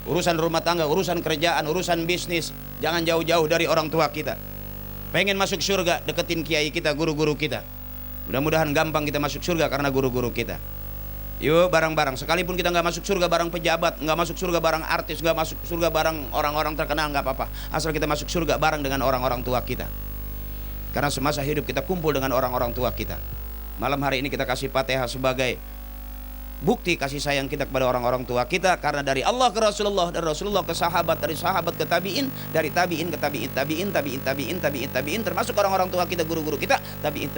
Urusan rumah tangga, urusan kerjaan, urusan bisnis, jangan jauh-jauh dari orang tua kita. Pengen masuk surga, deketin kiai kita, guru-guru kita. Mudah-mudahan gampang kita masuk surga karena guru-guru kita. Yuk barang-barang, sekalipun kita nggak masuk surga barang pejabat, nggak masuk surga barang artis, nggak masuk surga barang orang-orang terkenal, nggak apa-apa. Asal kita masuk surga bareng dengan orang-orang tua kita. Karena semasa hidup kita kumpul dengan orang-orang tua kita. Malam hari ini kita kasih Fatihah sebagai bukti kasih sayang kita kepada orang-orang tua kita, karena dari Allah ke Rasulullah, dari Rasulullah ke sahabat, dari sahabat ke tabi'in, dari tabi'in ke tabi'in, tabi'in, termasuk orang-orang tua kita, guru-guru kita, tabi'in.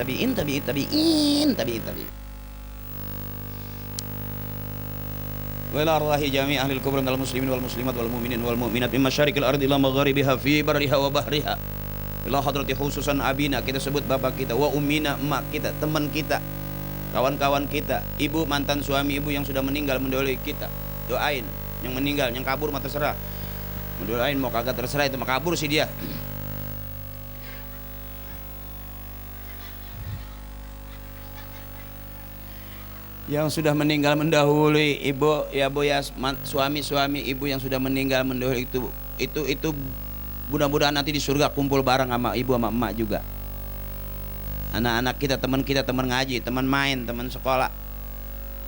Wa ila arwahi jami' ahli al-kubur minal muslimin wal muslimat wal mu'minin wal mu'minat min masyariqil ardi ila magharibiha fi barriha wa bahriha. Ila hadrati khususan abina, kita sebut bapak kita, wa ummina, emak kita, teman kita, kawan-kawan kita, ibu, mantan suami ibu yang sudah meninggal mendahului kita. Doain yang meninggal, yang kabur mah terserah. Mendoain mau kagak terserah, itu mah kabur sih dia. Yang sudah meninggal mendahului ibu, ya bu ya, suami-suami ibu yang sudah meninggal mendahului itu mudah-mudahan nanti di surga kumpul bareng sama ibu sama emak juga. Anak-anak kita, teman ngaji, teman main, teman sekolah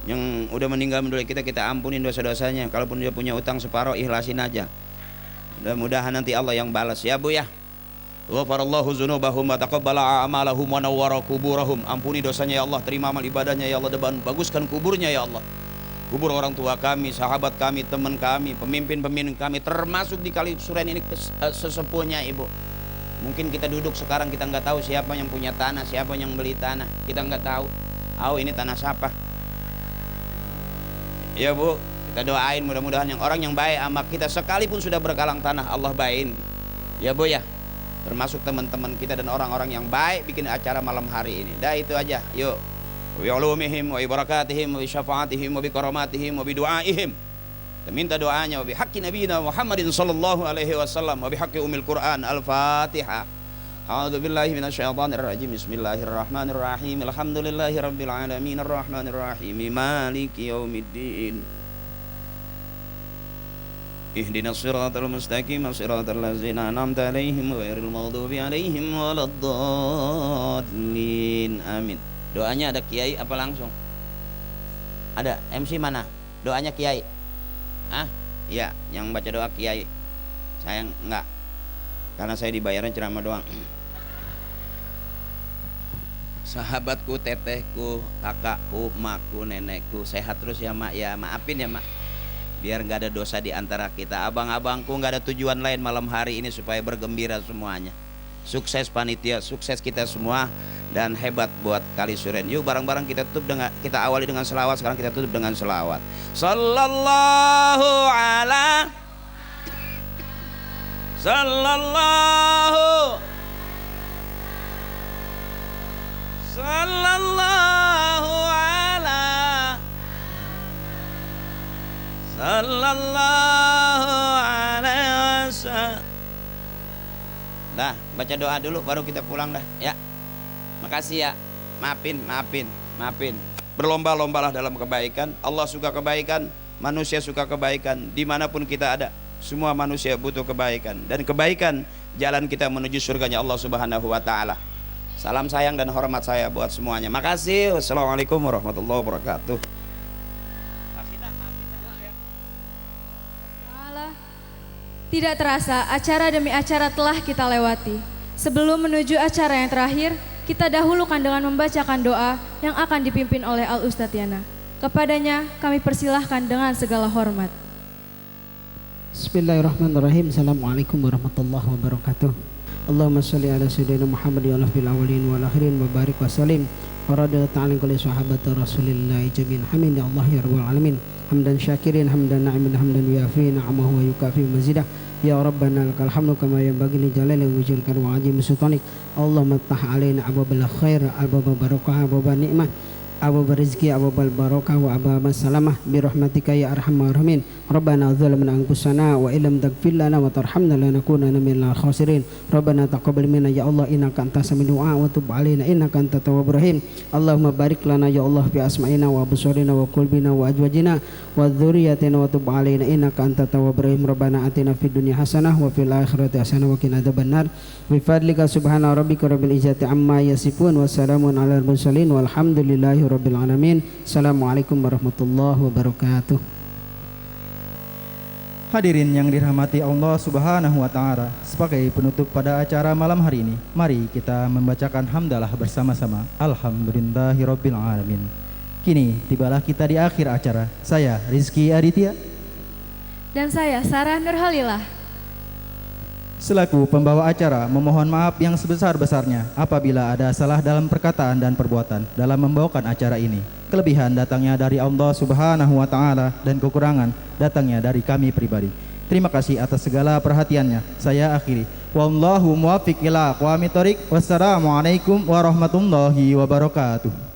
yang udah meninggal mendahului kita ampunin dosa-dosanya. Kalaupun dia punya utang separuh, ikhlasin aja. Mudah-mudahan nanti Allah yang balas ya bu ya. Ghafarallahu dzunubahum wa taqabbala a'malahum wa nawwara kuburahum. Ampuni dosanya ya Allah, terima amal ibadahnya ya Allah, dan baguskan kuburnya ya Allah. Kubur orang tua kami, sahabat kami, teman kami, pemimpin-pemimpin kami, termasuk di Kali Suren ini sesepuhnya ibu. Mungkin kita duduk sekarang kita nggak tahu siapa yang punya tanah, siapa yang beli tanah, kita nggak tahu. Ini tanah siapa? Ya bu, kita doain mudah-mudahan yang orang yang baik sama kita sekalipun sudah berkalang tanah Allah baikin. Ya bu ya, termasuk teman-teman kita dan orang-orang yang baik bikin acara malam hari ini. Dah itu aja, yuk. Wa bi'ulumihim wa bibarakatihim wa bisyafaatihim wa bikaramatihim wa bidu'aihim. Kita minta doanya wa bihaqqi nabiyina Muhammadin sallallahu alaihi wasallam wa bihaqqi umil Quran. Al-Fatihah. A'udzu billahi minasyaitonir rajim. Bismillahirrahmanirrahim. Alhamdulillahi rabbil alamin arrahmanir rahim maliki yaumiddin. Ihdinas siratal mustaqim siratal ladzina an'amta 'alaihim ghairil maghdubi 'alaihim waladdallin. Amin. Doanya ada kiai apa langsung? Ada MC mana? Doanya kiai. Iya, yang baca doa kiai. Saya enggak. Karena saya dibayarnya ceramah doang. Sahabatku, tetehku, kakakku, emakku, nenekku sehat terus ya mak ya, maafin ya mak. Biar nggak ada dosa di antara kita. Abang-abangku nggak ada tujuan lain malam hari ini supaya bergembira semuanya. Sukses panitia, sukses kita semua. Dan hebat buat Kali Suren. Yuk bareng-bareng kita tutup dengan, kita awali dengan selawat. Sekarang kita tutup dengan selawat. Sallallahu ala Sallallahu ala Sallallahu alaihi Dah, baca doa dulu baru kita pulang dah, ya. Makasih ya. Maafin. Berlomba-lombalah dalam kebaikan. Allah suka kebaikan, manusia suka kebaikan. Dimanapun kita ada, semua manusia butuh kebaikan. Dan kebaikan jalan kita menuju surganya Allah Subhanahu wa ta'ala. Salam sayang dan hormat saya buat semuanya. Makasih. Wassalamualaikum warahmatullahi wabarakatuh. Tidak terasa, acara demi acara telah kita lewati. Sebelum menuju acara yang terakhir, kita dahulukan dengan membacakan doa yang akan dipimpin oleh Al-Ustadz Yana. Kepadanya kami persilahkan dengan segala hormat. Bismillahirrahmanirrahim. Assalamualaikum warahmatullahi wabarakatuh. Allahumma salli ala sayyidina Muhammad wa ala fil awwalin wal akhirin wa barik wa salim. Wa radiyallahu ta'ala kulli sahabati Rasulillah jami'in. Hamid ya Allah ya rabbal alamin. Hamdan syakirin, hamdan na'imin, hamdan yuafi na'amahu wa yukafi mazidah. Ya Rabbana lakal hamdu kama yanbaghi li jalali wajhika wa azimi sultanik. Allahumma iftah alaina abwaabal khair, abwaabal barakah, abwaabal nikmah, abwaabal rizqi, abwaabal barakah wa abwaabal salamah bi rahmatika ya arhamar rahimin. Rabbana zalamna anfusana wa illam taghfir lana wa tarhamna lanakunanna minal khasirin. Rabbana taqabbal minna ya Allah innaka antas samiul du'a wa tub alaina innaka antat tawwabur rahim. Allahumma barik lana ya Allah fi asma'ina wa absarina wa qulbina wa azwajina wa dzurriyyatina wa tub alaina innaka antat tawwabur rahim. Rabbana atina fid dunya hasanah wa fil akhirati hasanah wa qina adzabannar. Bi fadlika subhana rabbika rabbil izzati amma yasifun wa salamun alal mursalin walhamdulillahi rabbil alamin. Assalamualaikum warahmatullahi wabarakatuh. Hadirin yang dirahmati Allah Subhanahu wa ta'ala, sebagai penutup pada acara malam hari ini, mari kita membacakan hamdalah bersama-sama. Alhamdulillahirabbil alamin. Kini tibalah kita di akhir acara. Saya Rizky Aditya Dan saya Sarah Nurhalilah, selaku pembawa acara, memohon maaf yang sebesar-besarnya apabila ada salah dalam perkataan dan perbuatan dalam membawakan acara ini. Kelebihan datangnya dari Allah Subhanahu wa ta'ala dan kekurangan datangnya dari kami pribadi. Terima kasih atas segala perhatiannya. Saya akhiri. Wallahu muwaffiq ila aqwamit thoriq. Wassalamualaikum warahmatullahi wabarakatuh.